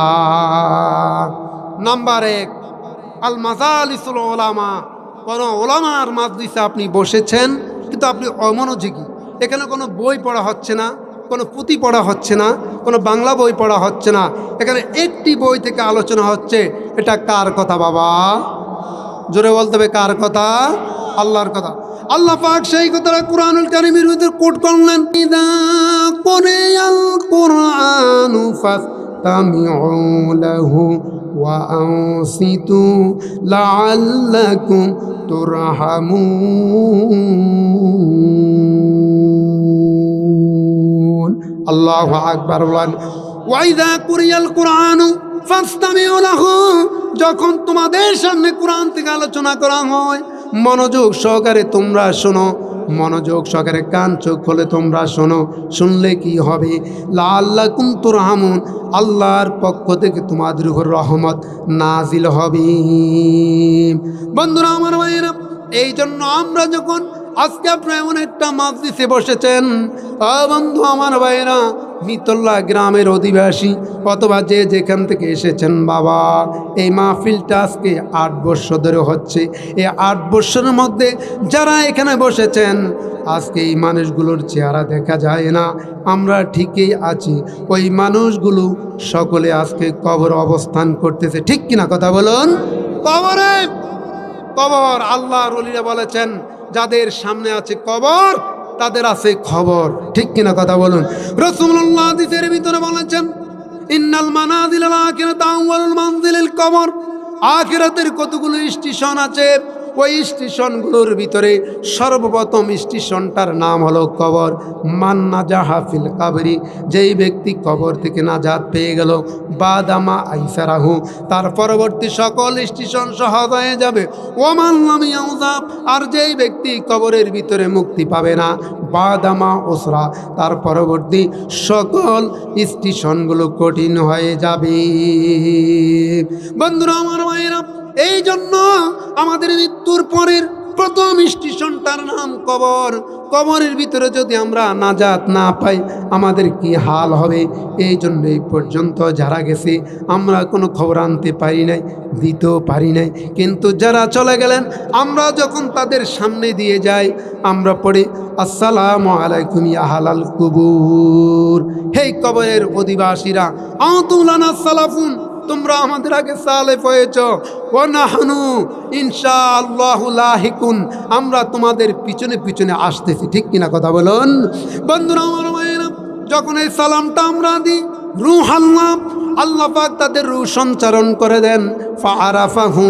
নাম্বার 1, আল মাজালিসুল উলামা। কোনো ওলামার মাজলিসে আপনি বসেছেন কিন্তু আপনি অমনোযোগী, এখানে কোনো বই পড়া হচ্ছে না, কোনো পুঁথি পড়া হচ্ছে না, কোনো বাংলা বই পড়া হচ্ছে না, এখানে একটি বই থেকে আলোচনা হচ্ছে। এটা কার কথা বাবা? জোরে বলতে হবে কার কথা? আল্লাহর কথা। আল্লাহ পাক সেই কথাটা কুরআনুল কারীমের ভিতরে কোট করলেন, ইদা কুরিয়াল কুরআনু ফাসতামিউ লাহু ওয়া আনসিতু লাআল্লাকুম তুরহামুন। আল্লাহু আকবার বলেন, ওয়া ইযা কুরিয়াল কুরআনু ফাসতামিউ লাহু। যখন তোমাদের সামনে কোরআন থেকে আলোচনা করা হয়, মনোযোগ সহকারে তোমরা শোনো, মনোযোগ সহকারে কান চোখ খুলে তোমরা শোনো। শুনলে কি হবে? লাআল্লাকুম তুরহামুন, আল্লাহর পক্ষ থেকে তোমাদের উপর রহমত নাজিল হবে। বন্ধুরা আমার ভাইয়েরা, এই জন্য আমরা যখন আজকে আপনারা এমন একটা মাজলিসে বসেছেন, বন্ধু আমার ভাইয়েরা, মিতল্লা গ্রামের অধিবাসী অথবা যে যেখান থেকে এসেছেন বাবা, এই মাহফিলটা আজকে 8 বছর ধরে হচ্ছে। এই 8 বছরের মধ্যে যারা এখানে বসেছেন, আজকে এই মানুষগুলোর চেহারা দেখা যায় না, আমরা ঠিকই আছি। ওই মানুষগুলো সকলে আজকে কবর অবস্থান করতেছে, ঠিক কিনা কথা বলুন? কবরে কবর, আল্লাহর ওলিরা বলেছেন যাদের সামনে আছে কবর তাদের আছে খবর, ঠিক কিনা কথা বলুন? রাসূলুল্লাহ হাদিসের ভিতরে বলেছেন, ইন্নাল মানাজিলাল আখিরাতি আউয়ালুল মানজিলিল কবর। আখিরাতের কতগুলো স্টেশন আছে, ওই স্টেশনগুলোর ভিতরে সর্বপ্রথম স্টেশনটার নাম হলো কবর। মান নাজাহা ফিল কাবরি, যেই ব্যক্তি কবর থেকে নাজাত পেয়ে গেল, বাদামা আইসারাহু, তার পরবর্তী সকল স্টেশন সহজ হয়ে যাবে। ওমান লাম ইয়াউযাব, আর যেই ব্যক্তি কবরের ভিতরে মুক্তি পাবে না, বাদামা ওসরা, তার পরবর্তী সকল স্টেশনগুলো কঠিন হয়ে যাবে। বন্ধুরা আমার ভাইয়েরা, এই জন্য আমাদের মৃত্যুর পরের প্রথম স্টেশনটার নাম কবর। কবরের ভিতরে যদি আমরা নাজাত না পাই, আমাদের কি হাল হবে? এই জন্য এই পর্যন্ত যারা গেছে আমরা কোনো খবর আনতে পারি নাই, দিতেও পারি নাই। কিন্তু যারা চলে গেলেন, আমরা যখন তাদের সামনে দিয়ে যাই, আমরা পড়ি আসসালামু আলাইকুম ইয়া আহলাল কুবুর। হে কবরের অধিবাসীরা, আতুলানা সালাফুন, তোমরা আমাদের আগে সালেফ হয়েছ, ওয়া নাহনু ইনশাআল্লাহু লাহিকুন, আমরা তোমাদের পিছনে পিছনে আসতেছি, ঠিক কিনা কথা বলুন? বন্ধুরা আমার ভাইয়েরা, যখন এই সালামটা আমরা দিই, রূহ আল্লাহ পাক তাদের রূহ সঞ্চারণ করে দেন। ফাআরাফাহু,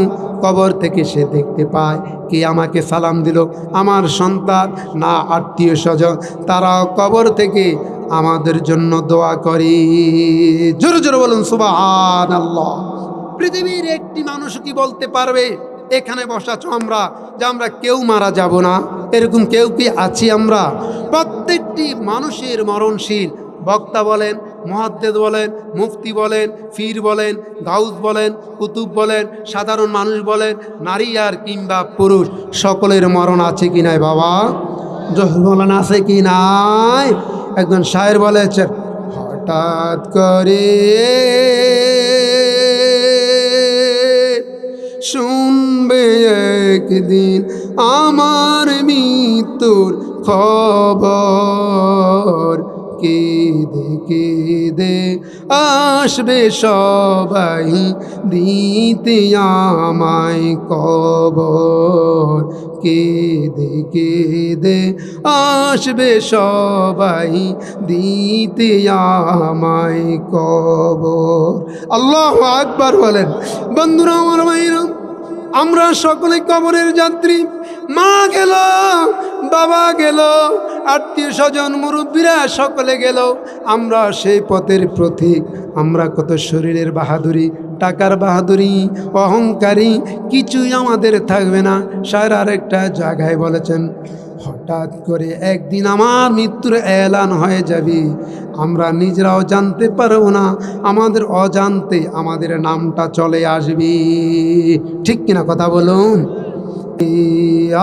কবর থেকে সে দেখতে পায় কে আমাকে সালাম দিল, আমার সন্তান না আত্মীয় স্বজন, তারা কবর থেকে আমাদের জন্য দোয়া করি। জোরে জোরে বলুন সুবহানাল্লাহ। পৃথিবীর একটি মানুষ কি বলতে পারবে এখানে বসাছো আমরা যে আমরা কেউ মারা যাব না? এরকম কেউ কি আছি আমরা? প্রত্যেকটি মানুষের মরণশীল। বক্তা বলেন, মুহাদ্দিস বলেন, মুফতি বলেন, পীর বলেন, গাউস বলেন, কুতুব বলেন, সাধারণ মানুষ বলেন, নারী আর কিংবা পুরুষ, সকলের মরণ আছে কি নাই বাবা? জোহর বলেন, আছে কি নাই? একজন শায়ের বলেছেন, হঠাৎ করে শুনবে একদিন আমার মৃত্যুর খবর, কেঁদে কেঁদে আসবে সবাই দিতে আমায় কবর, কেঁদে কেঁদে আসবে সবাই দিতে আমায় কবর। আল্লাহু আকবার বলেন। বন্ধুরা আমার ভাইরা, আমরা সকলে কবরের যাত্রী। মা গেল, বাবা গেল, আত্মীয় স্বজন মুরব্বীরা সকলে গেল, আমরা সেই পথের প্রতীক। আমরা কত শরীরের বাহাদুরি, টাকার বাহাদুরি, অহংকারী, কিছুই আমাদের থাকবে না। শায়ের আরেকটা জায়গায় বলেছেন, হঠাৎ করে একদিন আমার মৃত্যুর এলান হয়ে যাবে, আমরা নিজেরাও জানতে পারবো না, আমাদের অজান্তে আমাদের নামটা চলে আসবে, ঠিক কিনা কথা বলুন?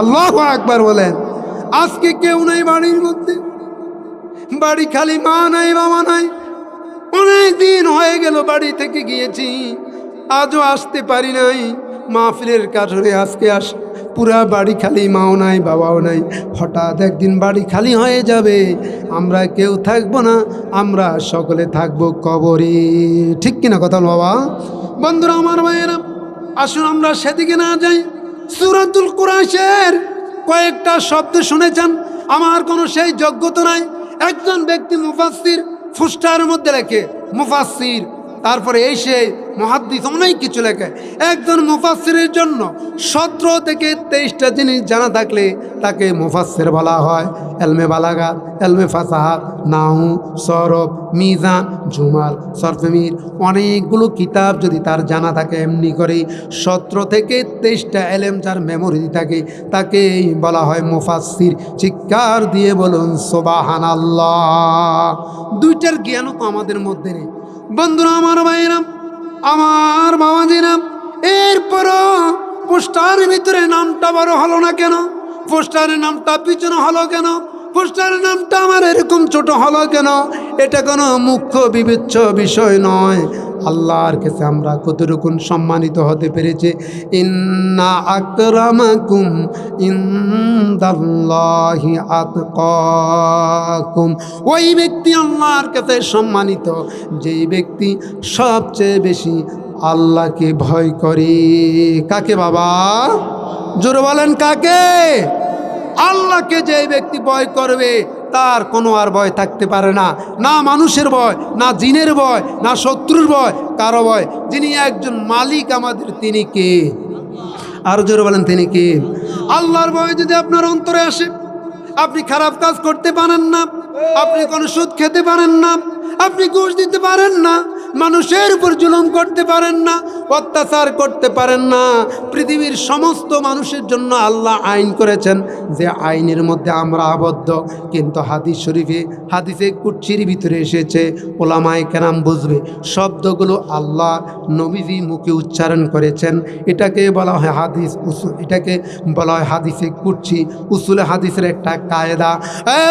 আল্লাহু আকবার বলেন। আজকে কেউ নাই বাড়ির মধ্যে, বাড়ি খালি, মা নাই বাবা নাই। অনেক দিন হয়ে গেল বাড়ি থেকে গিয়েছি, আজও আসতে পারি নাই। মাহফিলের কারণে আজকে পুরা বাড়ি খালি, মাও নাই বাবাও নাই। হঠাৎ একদিন বাড়ি খালি হয়ে যাবে, আমরা কেউ থাকবো না, আমরা সকলে থাকবো কবরে। ঠিক কিনা কথা বাবা? বন্ধুরা আমার ভাইয়েরা, আসুন আমরা সেদিকে না যাই। সূরাতুল কুরাইশের কয়েকটা শব্দ শুনেছেন, আমার কোনো সেই যোগ্যতা নাই। একজন ব্যক্তি মুফাসসির ফুস্টার মধ্যে লেখে মুফাসসির, তারপরে এই সে মুহাদ্দিস, অনেক কিছু লেখে। একজন মুফাসসিরের জন্য 17 থেকে 23টা জিনিস জানা থাকলে তাকে মুফাসসির বলা হয়। এলমে বালাগাত, এলমে ফাসাহাত, নাহু, সরফ, মিজান, জুমাল, সরফেমির, অনেকগুলো কিতাব যদি তার জানা থাকে, এমনি করেই 17 থেকে 23টা এলেম যার মেমোরি থাকে, তাকেই বলা হয় মুফাসসির। চিৎকার দিয়ে বলুন সুবহানাল্লাহ। দুইটার জ্ঞানও তো আমাদের মধ্যে নেই। বন্ধুরা আমার ভাইরা, আমার বাবাজিরা, এরপরও পোস্টারের ভিতরে নামটা বড় হলো না কেন? পোস্টারের নামটা পিছনে হলো কেন? পোস্টারের নামটা আমার এরকম ছোট হলো কেন? এটা কোনো মুখ্য বিবেচ্য বিষয় নয়। আল্লাহর কাছে আমরা কতটুকুন সম্মানিত হতে পেরেছি। ইন্না আকরামাকুম ইনদাল্লাহি আতকাকুম। ওই ব্যক্তি আল্লাহর কাছে সম্মানিত যেই ব্যক্তি সবচেয়ে বেশি আল্লাহকে ভয় করে। কাকে বাবা? জোরে বলেন কাকে? আল্লাহকে যে ব্যক্তি ভয় করবে তার কোনো আর ভয় থাকতে পারে না। না মানুষের ভয়, না জিনের ভয়, না শত্রুর ভয়, কারো ভয়। যিনি একজন মালিক আমাদের, তিনি কে? আর জোরে বলেন তিনি কে? আল্লাহর ভয় যদি আপনার অন্তরে আসে, আপনি খারাপ কাজ করতে পারেন না, আপনি কোনো সুদ খেতে পারেন না, আপনি ঘুষ দিতে পারেন না, মানুষের উপর জুলুম করতে পারেন না, অত্যাচার করতে পারেন না। পৃথিবীর সমস্ত মানুষের জন্য আল্লাহ আইন করেছেন, যে আইনের মধ্যে আমরা আবদ্ধ। কিন্তু হাদিস শরীফে, হাদিসে কুদসির ভিতরে এসেছে, ওলামায়ে কেরাম বুঝবে, শব্দগুলো আল্লাহ নবীজি মুখে উচ্চারণ করেছেন। এটাকে বলা হয় হাদিস উসুল, এটাকে বলা হয় হাদিসে কুদসি। উসুলে হাদিসের একটা কায়দা।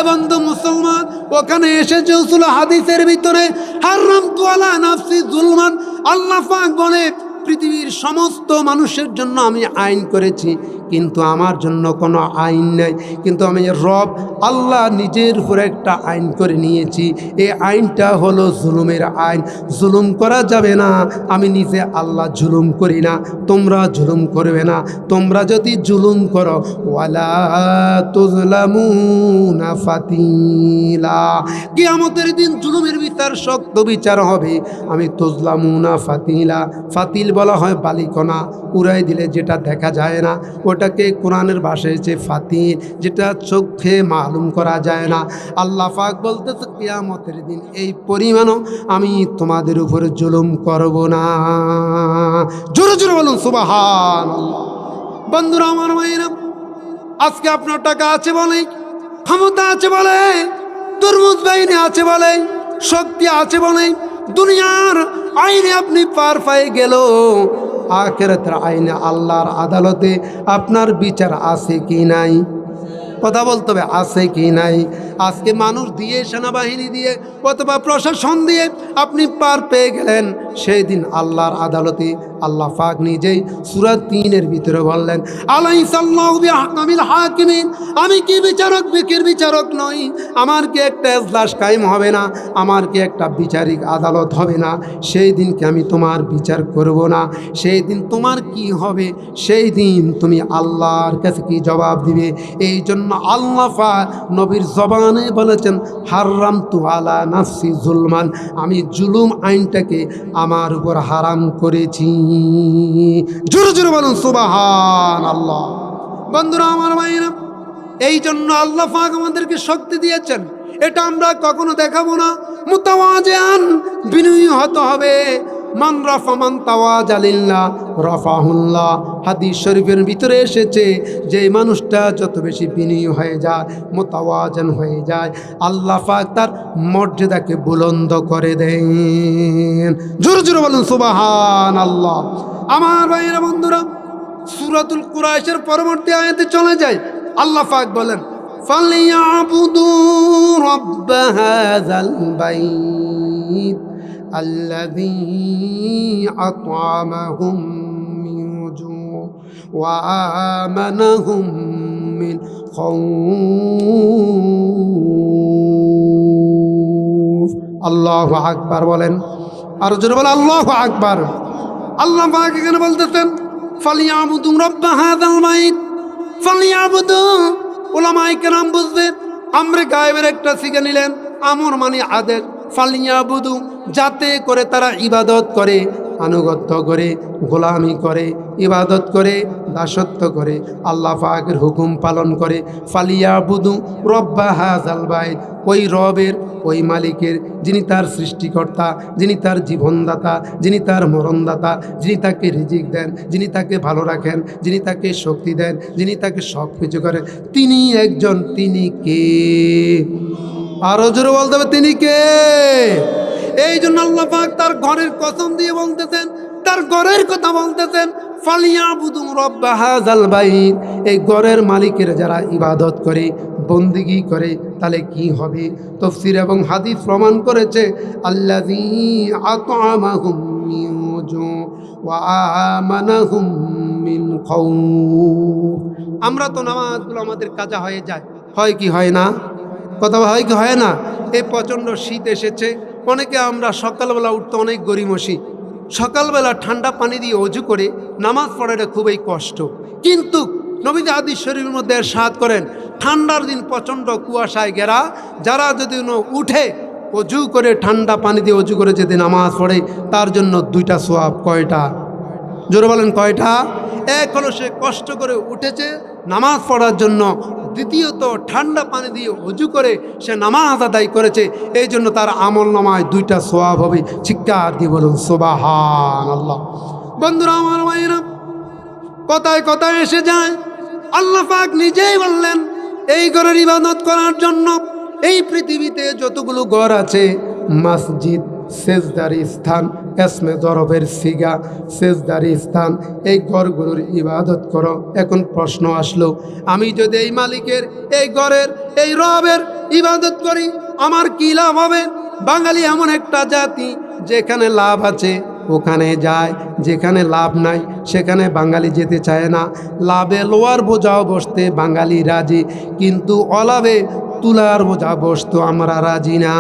বন্ধু মুসলমান, ওখানে এসেছে উসুলে হাদিসের ভিতরে হারামতু আলা নাফসি জুলমান। আল্লাহ পাক বলে, পৃথিবীর সমস্ত মানুষের জন্য আমি আইন করেছি, কিন্তু আমার জন্য কোনো আইন নেই। কিন্তু আমি রব আল্লাহ নিজের উপরে একটা আইন করে নিয়েছি। এই আইনটা হলো জুলুমের আইন। জুলুম করা যাবে না। আমি নিজে আল্লাহ জুলুম করি না, তোমরা জুলুম করবে না। তোমরা যদি জুলুম করো, ওয়ালা তুজলামুনা ফাতিলা, কিয়ামতের দিন জুলুমের বিচার, শক্ত বিচার হবে। আমি তুজলামুনা ফাতিলা, ফাতিল বলা হয় বালিকণা, উড়াই দিলে যেটা দেখা যায় না, ওটাকে কোরআনের ভাষায় হচ্ছে ফাতিল, যেটা চোখে মালুম করা যায় না। আল্লাহ পাক বলতেছে, কিয়ামতের দিন এই পরিমাণও আমি তোমাদের উপরে জুলুম করব না। জোরে জোরে বলুন সুবহানাল্লাহ। বন্ধুরা আমার ভাইরা, আজকে আপনার টাকা আছে বলে, ক্ষমতা আছে বলে, তরমুজ বাহিনী আছে বলে, শক্তি আছে বলে, দুনিয়ার আইনে আপনি পার পেয়ে গেল, আখিরাতের আইনে আল্লাহর আদালতে আপনার বিচার আছে কি নাই? কথা বলতে হবে, আছে কি নাই? আজকে মানুষ দিয়ে, সেনাবাহিনী দিয়ে, অথবা প্রশাসন দিয়ে আপনি পার পেয়ে গেলেন, সেই দিন আল্লাহর আদালতে আল্লাহ পাক নিজেই সূরা 3-এর ভিতরে বললেন, আলাইসাল্লাহু বিআহকামিল হাকিমিন, আমি কি বিচারক, বিকির বিচারক নই? আমার কি একটা এজলাস কায়েম হবে না? আমার কি একটা বিচারিক আদালত হবে না? সেই দিনকে আমি তোমার বিচার করব না। সেই দিন তোমার কি হবে? সেই দিন তুমি আল্লাহর কাছে কি জবাব দিবে? এই জন্য আল্লাহ পাক নবীর জবানে বলেছেন, হারামতু আলা নাফসি জুলমান, আমি জুলুম আইনটাকে আমার উপর হারাম করেছি। জোরে জোরে বলুন সুবহানাল্লাহ। বন্ধুরা আমার ভাইরা, এই জন্য আল্লাহ পাক আমাদেরকে শক্তি দিয়েছেন, এটা আমরা কখনো দেখাবো না। মুতাওয়াজিআন, বিনয়ী হতে হবে। মান রাফা মান তাওয়াজা লিল্লাহ রাফাহুল্লাহ। হাদিস শরীফের ভিতরে এসেছে, যে মানুষটা যত বেশি বিনয়ী হয়ে যায়, মুতাওয়াজিন হয়ে যায়, আল্লাহ পাক তার মর্যাদাকে বুলন্দ করে দেন। জোরে জোরে বলুন সুবহানাল্লাহ। আমার ভাইরা বন্ধুরা, সূরাতুল কুরাইশের পরবর্তী আয়াতে চলে যায়। আল্লাহ পাক বলেন, ফালিয়াবুদু রাব্ব হাযাল বাইত আল্লাযী আত'আমাহুম মিন জু' ওয়া আমানাহুম মিন খাউফ। আল্লাহু আকবার বলেন, আর জোরে বলে আল্লাহু আকবার। আল্লাহ পাক এখানে বলতেছেন ফালিয়াবুদু রাব্ব হাযাল বাইত, ফালিয়াবুদু। উলামায়ে কেরাম বুঝবেন, আমরা গায়েবের একটা শিখে নিলেন, আমর মানে আদেশ। ফালিয়াবুদু যাতে করে তারা ইবাদত করে, আনুগত্য করে, গোলামি করে, ইবাদত করে, দাসত্ব করে, আল্লাহ পাকের হুকুম পালন করে। ফালিয়াবুদু রব্বা হাযাল বাইত, ওই রবের, ওই মালিকের, যিনি তার সৃষ্টিকর্তা, যিনি তার জীবনদাতা, যিনি তার মরণদাতা, যিনি তাকে রিজিক দেন, যিনি তাকে ভালো রাখেন, যিনি তাকে শক্তি দেন, যিনি তাকে সব কিছু করেন, তিনি একজন। তিনি কে? আরো জোরে বলতে হবে, তিনি কে? এই জন্য আল্লাহ পাক তার ঘরের কসম দিয়ে বলতেছেন, তার ঘরের কথা বলতেছেন, ফালিয়াবুদু রাব্বা হাযাল বাইত। এই ঘরের মালিকের যারা ইবাদত করে, বন্দিগি করে, তাহলে কি হবে? তাফসীর এবং হাদিস প্রমাণ করেছে, আল্লাযী আত'আমাহুম মিন জু' ওয়া আমানাহুম মিন খাউফ। আমরা তো নামাজগুলো আমাদের কাজা হয়ে যায়, হয় কি হয় না? কথা হয় কি হয় না? এই প্রচণ্ড শীত এসেছে, অনেকে আমরা সকালবেলা উঠতে অনেক গড়িমসি, সকালবেলা ঠান্ডা পানি দিয়ে অজু করে নামাজ পড়াটা খুবই কষ্ট। কিন্তু নবীজি হাদিস শরীফের মধ্যে ইরশাদ করেন, ঠান্ডার দিন প্রচণ্ড কুয়াশায় ঘেরা, যারা যদি উঠে অজু করে, ঠান্ডা পানি দিয়ে অজু করে যদি নামাজ পড়ে, তার জন্য 2টা সওয়াব। কয়টা? জোরে বলেন কয়টা? এক হলো সে কষ্ট করে উঠেছে নামাজ পড়ার জন্য, দ্বিতীয়ত ঠান্ডা পানি দিয়ে অজু করে সে নামাজ আদায় করেছে, এই জন্য তার আমল নামায় 2টা সওয়াব হবে। চিৎকার দিয়ে বলুন সুবহানাল্লাহ। বন্ধুরা আমার, ভাইরা, কথায় কথায় এসে যায়, আল্লাহ পাক নিজেই বললেন এই ঘরের ইবাদত করার জন্য এই পৃথিবীতে যতগুলো ঘর আছে, মসজিদ, সেজদার স্থান, এসমে দরবের সিগা, সেজদার স্থান, এই ঘরগুলোর ইবাদত করো। এখন প্রশ্ন আসলো, আমি যদি এই মালিকের, এই ঘরের, এই রবের ইবাদত করি, আমার কি লাভ হবে? বাঙালি এমন একটা জাতি, যেখানে লাভ আছে ওখানে যায়, যেখানে লাভ নাই সেখানে বাঙালি যেতে চায় না। লাভে লোয়ার বোঝাও বসতে বাঙালি রাজি, কিন্তু অলাভে তুলার বোঝা বসতো আমরা রাজি না।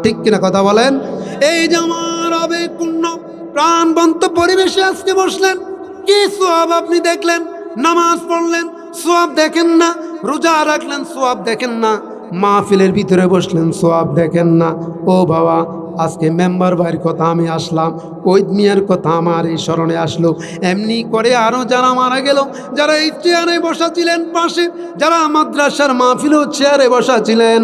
ঠিক কিনা কথা বলেন? এই যে আমার আবেগপূর্ণ প্রাণবন্ত পরিবেশে আজকে বসলেন, কি সওয়াব আপনি দেখলেন? নামাজ পড়লেন, সওয়াব দেখেন না? রোজা রাখলেন, সওয়াব দেখেন না? মাহফিলের ভিতরে বসলেন, সওয়াব দেখেন না? ও বাবা, আজকে মেম্বার ভাইয়ের কথা আমি আসলাম, ওই মিয়ার কথা আমার এই স্মরণে আসলো। এমনি করে আরও যারা মারা গেল, যারা এই চেয়ারে বসা ছিলেন পাশে, যারা মাদ্রাসার মাহফিলও চেয়ারে বসা ছিলেন,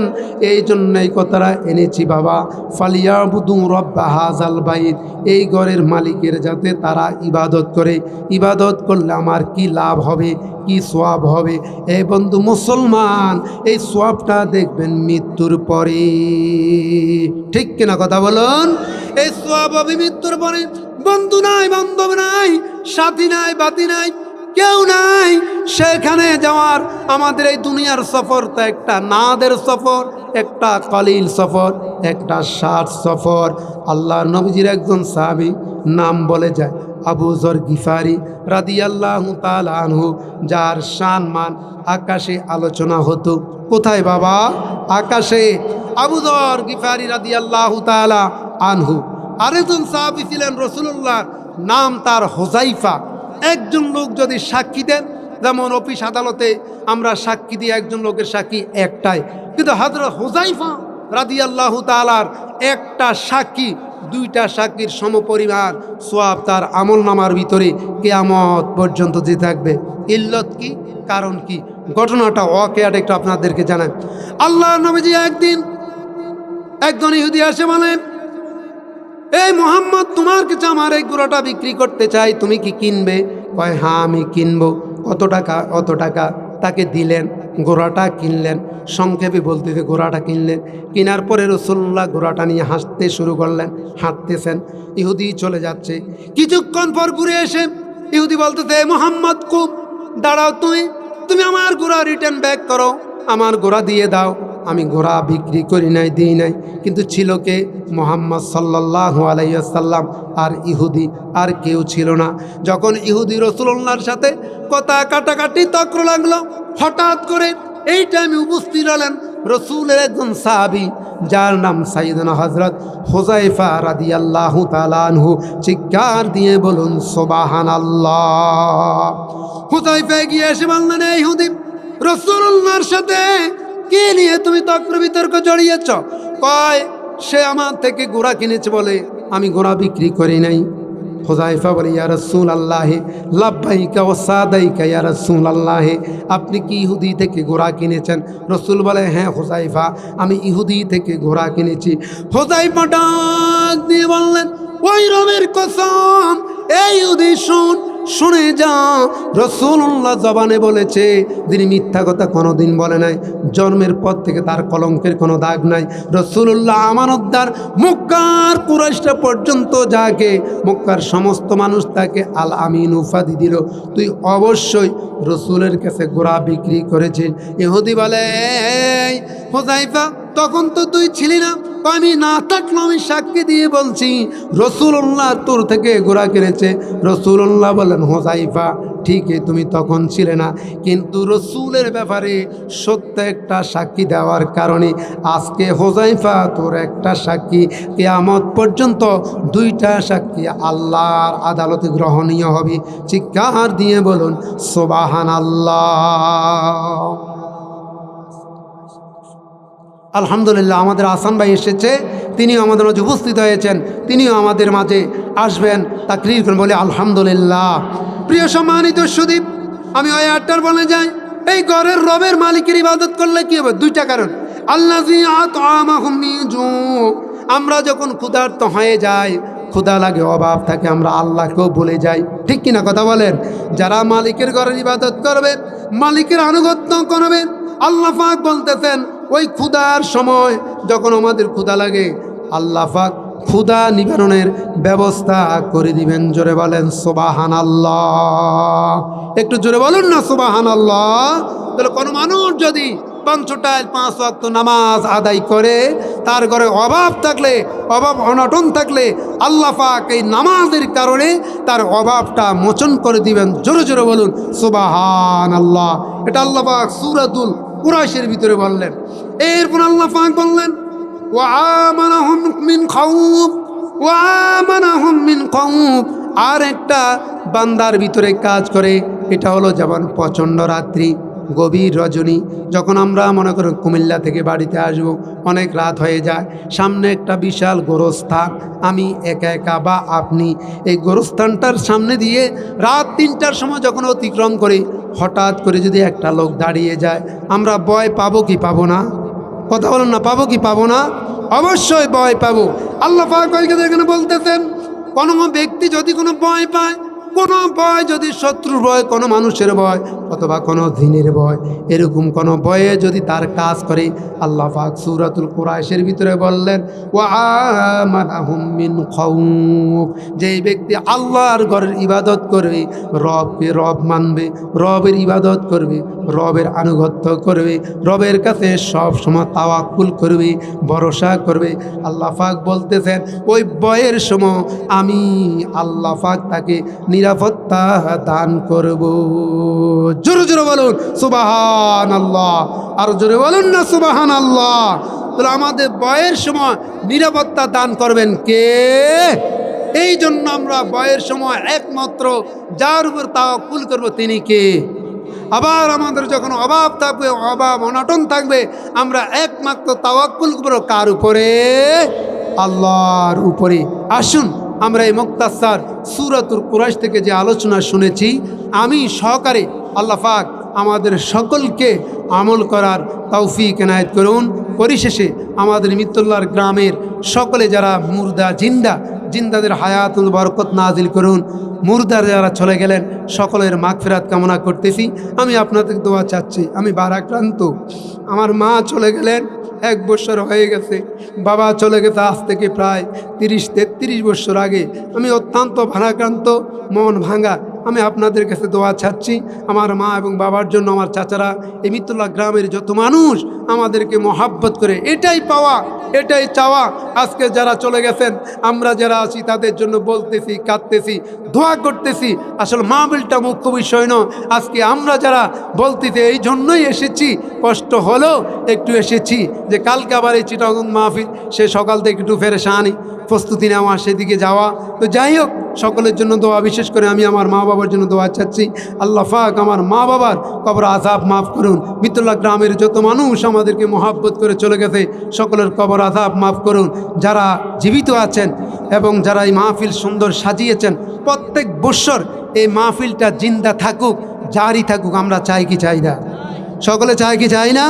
এই জন্য এই কথাটা এনেছি বাবা। ফালিয়াবুদু রাব্বা হাযাল বাইত, এই ঘরের মালিকের যাতে তারা ইবাদত করে। ইবাদত করলে আমার কি লাভ হবে, কি সওয়াব হবে? এই বন্ধু মুসলমান, এই সওয়াবটা দেখবেন মৃত্যুর পরে। ঠিক কিনা কথা বলুন? এই সওয়াব হবে মৃত্যুর পরে। বন্ধু নাই, বান্ধব নাই, সাথী নাই, বাতি নাই, কেউ নাই সেখানে যাওয়ার। আমাদের এই দুনিয়ার সফর তো একটা নাদের সফর, একটা কলিল সফর, একটা সার সফর। আল্লাহর নবীজির একজন সাহাবী, নাম বলে যায় আবু যর গিফারি রাদিয়াল্লাহু তাআলা আনহু, যার সম্মান আকাশে আলোচনা হতো। কোথায় বাবা? আকাশে। আবু যর গিফারি রাদিয়াল্লাহু তাআলা আনহু। আরেকজন সাহাবী ছিলেন রাসূলুল্লাহ, নাম তার হুযায়ফা। একজন লোক যদি সাক্ষী দেন, যেমন অফিস আদালতে আমরা সাক্ষী দিই, একজন লোকের সাক্ষী একটাই, কিন্তু হযরত হুযায়ফা রাদিয়াল্লাহু তাআলার একটা সাক্ষী 2টা সাক্ষীর সমপরিমাণ সওয়াব তার আমলনামার ভিতরে কিয়ামত পর্যন্ত যে থাকবে। ইল্লত কি? কারণ কি? ঘটনাটা ওয়াকিয়াটা একটু আপনাদেরকে জানাই। আল্লাহর নবীজি একদিন একজন ইহুদি আসে বলে, এই মোহাম্মদ, তোমার কাছে আমার এই ঘোড়াটা বিক্রি করতে চাই, তুমি কি কিনবে? কয় হ্যাঁ আমি কিনবো। কত টাকা? অত টাকা। তাকে দিলেন, ঘোড়াটা কিনলেন। সংক্ষেপে বলতে ঘোড়াটা কিনলেন। কেনার পরে রাসূলুল্লাহ ঘোড়াটা নিয়ে হাঁটতে শুরু করলেন। হাঁটতেছেন, ইহুদি চলে যাচ্ছে। কিছুক্ষণ পর ঘুরে এসে ইহুদি বলতেছে, মুহাম্মদ খুব দাঁড়াও, তুমি আমার ঘোড়া রিটার্ন ব্যাক করো, আমার ঘোড়া দিয়ে দাও। আমি ঘোড়া বিক্রি করি নাই, দিই নাই, কিন্তু ছিল কে? মুহাম্মদ সাল্লাল্লাহু আলাইহি ওয়াসাল্লাম, আর ইহুদি আর কেউ ছিল না। যখন ইহুদি রাসূলুল্লাহর সাথে কথা কাটাকাটি তক্র লাগলো, হঠাৎ করে এই টাইমে উপস্থিত হলেন রসুলের একজন সাহাবী, যার নাম সাইয়েদনা হযরত হুযায়ফা রাদিয়াল্লাহু তাআলা আনহু। চিৎকার দিয়ে বলুন সুবহানাল্লাহ। হুযায়ফা গিয়ে এসে বললেন, এই ইহুদি, রাসূলুল্লাহর সাথে কি নিয়ে তুমি তর্ক বিতর্ক জড়িয়েছ? কয় সে আমার থেকে ঘোড়া কিনেছে বলে আমি ঘোড়া বিক্রি করি নাই। হুযায়ফা বলে, ইয়া রাসূলুল্লাহ লাব্বাইকা ওয়া সাদাইকা ইয়া রাসূলুল্লাহ, আপনি কি ইহুদি থেকে ঘোড়া কিনেছেন? রাসূল বলে, হ্যাঁ হুযায়ফা, আমি ইহুদি থেকে ঘোড়া কিনেছি। হুযায়ফা ডাক দিয়ে বললেন, ওই রবের কসম, এই ইহুদি শুনে যা, রাসূলুল্লাহ জবানে বলেছে, তিনি মিথ্যা কথা কোনোদিন বলে নাই, জন্মের পর থেকে তার কলঙ্কের কোনো দাগ নাই। রাসূলুল্লাহ আমানতদার, মক্কার কুরাইশরা পর্যন্ত যাকে, মক্কার সমস্ত মানুষ তাকে আল আমিন উপাধি দিল। তুই অবশ্যই রাসূলের কাছে ঘোড়া বিক্রি করেছিস। ইহুদি বলে, এই হুযায়ফা, তখন তো তুই ছিলি না। আমি না থাকলো আমি সাক্ষী দিয়ে বলছি, রাসূলুল্লাহ তোর থেকে ঘোড়া কিনেছে। রাসূলুল্লাহ বলেন, হুযায়ফা ঠিকই, তুমি তখন ছিলে না, কিন্তু রাসূলের ব্যাপারে সত্য একটা সাক্ষী দেওয়ার কারণে আজকে হুযায়ফা তোর একটা সাক্ষী, কিয়ামত পর্যন্ত দুইটা সাক্ষী আল্লাহর আদালতে গ্রহণীয় হবে। চিৎকার দিয়ে বলুন সুবহানাল্লাহ। আলহামদুলিল্লাহ, আমাদের আসান ভাই এসেছে, তিনিও আমাদের মাঝে উপস্থিত হয়েছেন, তিনিও আমাদের মাঝে আসবেন, তাকরীর করবেন, বলে আলহামদুলিল্লাহ। প্রিয় সম্মানিত সুদীপ, আমি ওই আটটার বলে যাই, এই ঘরের রবের মালিকের ইবাদত করলে কি হবে? দুইটা কারণ। আল্লাযী আত'আমাহুম মিন জু', আমরা যখন ক্ষুধার্ত হয়ে যাই, ক্ষুধা লাগে, অভাব থাকে, আমরা আল্লাহকেও ভুলে যাই, ঠিক কিনা কথা বলেন? যারা মালিকের ঘরের ইবাদত করবে, মালিকের আনুগত্য করবে, আল্লাহ পাক বলতেছেন ওই ক্ষুধার সময় যখন আমাদের ক্ষুধা লাগে, আল্লাহ পাক ক্ষুধা নিবারণের ব্যবস্থা করে দিবেন। জোরে বলেন সুবহানাল্লাহ, একটু জোরে বলুন না সুবহানাল্লাহ। তাহলে কোনো মানুষ যদি 5 ওয়াক্ত নামাজ আদায় করে, তার ঘরে অভাব থাকলে, অভাব অনটন থাকলে, আল্লাহ পাক এই নামাজের কারণে তার অভাবটা মোচন করে দিবেন। জোরে জোরে বলুন সুবহানাল্লাহ। এটা আল্লাহ পাক সূরাতুল কুরাইশের ভিতরে বললেন। এরপর আল্লাহ পাক বললেন, ওয়া আমানাহুম মিন খাউফ, ওয়া আমানাহুম মিন খাউফ। আর একটা বান্দার ভিতরে কাজ করে, এটা হলো যেমন প্রচণ্ড রাত্রি, গভীর রজনী, যখন আমরা মনে করেন কুমিল্লা থেকে বাড়িতে আসব, অনেক রাত হয়ে যায়, সামনে একটা বিশাল গোরস্থান, আমি একা একা বা আপনি এই গোরস্থানটার সামনে দিয়ে রাত 3টার সময় যখন অতিক্রম করি, হঠাৎ করে যদি একটা লোক দাঁড়িয়ে যায়, আমরা ভয় পাবো কি পাবো না? কথা বলেন না, পাবো কি পাবো না? অবশ্যই ভয় পাবো। আল্লাহ পাক এখানে বলতেছেন, কোনো ব্যক্তি যদি কোনো ভয় পায়, কোনো ভয় যদি শত্রুর ভয়, কোনো মানুষের ভয়, অথবা কোনো দিনের ভয়, এরকম কোনো ভয়ে যদি তার কাজ করে, আল্লাহ পাক সূরাতুল কুরাইশের ভিতরে বললেন, ওয়া আমানাহুম মিন খাউফ। যেই ব্যক্তি আল্লাহর ঘরের ইবাদত করবে, রবকে রব মানবে, রবের ইবাদত করবে, রবের আনুগত্য করবে, রবের কাছে সব সময় তাওয়াক্কুল করবে, ভরসা করবে, আল্লাহ পাক বলতেছেন ওই ভয়ের সময় আমি আল্লাহ পাক তাকে নিরাপত্তা দান করব। জোরে জোরে বলুন সুবহানাল্লাহ, আর জোরে বলুন না সুবহানাল্লাহ। তাহলে আমাদের ভয়ের সময় নিরাপত্তা দান করবেন কে? এই জন্য আমরা ভয়ের সময় একমাত্র যার উপর তাওয়াক্কুল করব তিনি কে? আবার আমাদের যখন অভাব থাকবে, অভাব অনটন থাকবে, আমরা একমাত্র তাওয়াক্কুল করব কার উপরে? আল্লাহর উপরে। আসুন আমরা এই মুক্তাসার সূরাতুল কুরাইশ থেকে যে আলোচনা শুনেছি, আমি সহকারে আল্লাহ পাক আমাদের সকলকে আমল করার তৌফিক এনায়েত করুন। পরিশেষে আমাদের মিত্তুল্লাহর গ্রামের সকলে যারা মুর্দা, জিন্দাদের হায়াতুল বরকত নাজিল করুন। মুর্দার যারা চলে গেলেন সকলের মাগফিরাত কামনা করতেছি। আমি আপনাদের দোয়া চাচ্ছি। আমি ভারাক্রান্ত, আমার মা চলে গেলেন, 1 বছর হয়ে গেছে, বাবা চলে গেছে আজ থেকে প্রায় 30-33 বছর আগে। আমি অত্যন্ত ভারাক্রান্ত, মন ভাঙা, আমি আপনাদের কাছে দোয়া চাচ্ছি আমার মা এবং বাবার জন্য, আমার চাচারা, এই মিত্তুল্লাহ গ্রামের যত মানুষ আমাদেরকে মহাব্বত করে, এটাই পাওয়া, এটাই চাওয়া। আজকে যারা চলে গেছেন, আমরা যারা আছি তাদের জন্য বলতেছি, কাঁদতেছি, দোয়া করতেছি। আসলে মাহফিলটা মুখ্য বিষয় নয়, আজকে আমরা যারা বলতেছি এই জন্যই এসেছি, কষ্ট হলো একটু এসেছি, যে কালকে আবার এই চিটাগং মাহফিল, সে সকাল থেকে একটু ফেরেশানি, প্রস্তুতি নেওয়া, সেদিকে যাওয়া। তো যাই হোক, সকলের জন্য দোয়া, বিশেষ করে আমি আমার মা বাবার জন্য দোয়া চাচ্ছি। আল্লাহ পাক আমার মা বাবার কবর আযাব মাফ করুন। মিত্তুল্লাহ গ্রামের যত মানুষ আমাদেরকে মহাব্বত করে চলে গেছে, সকলের কবর আযাব মাফ করুন। যারা জীবিত আছেন এবং যারা এই মাহফিল সুন্দর সাজিয়েছেন, প্রত্যেক বৎসর এই মাহফিলটা জিন্দা থাকুক, জারি থাকুক। আমরা চাই কি চাই না? সকলে চাই কি চাই না?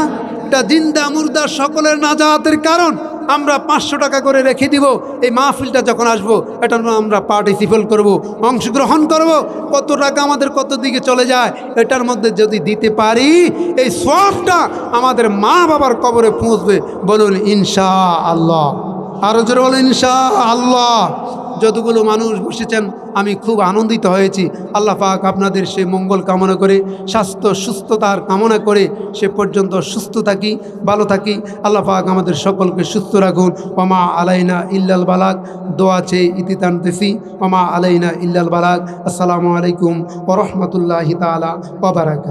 এটা জিন্দা মুর্দা সকলের নাজাতের কারণ। আমরা 500 টাকা করে রেখে দিব, এই মাহফিলটা যখন আসবো এটার আমরা পার্টিসিপেট করব, অংশগ্রহণ করব। কত টাকা আমাদের কত দিকে চলে যায়, এটার মধ্যে যদি দিতে পারি, এই সওয়াবটা আমাদের মা বাবার কবরে পৌঁছবে। বলুন ইনশাআল্লাহ। আরো জোরে বলুন ইনশাআল্লাহ। যতগুলো মানুষ বসেছেন আমি খুব আনন্দিত হয়েছি। আল্লাহ পাক আপনাদের সে মঙ্গল কামনা করে, স্বাস্থ্য সুস্থতার কামনা করে, সে পর্যন্ত সুস্থ থাকি, ভালো থাকি। আল্লাহ পাক আমাদের সকলকে সুস্থ রাখুন। ওমা আলাইনা ইল্লাল বালাগ। দোয়া চেয়ে ইতি টানতেছি। ওমা আলাইনা ইল্লাল বালাগ। আসসালামু আলাইকুম ওয়া রাহমাতুল্লাহি তাআলা ওয়া বারাকাতুহু।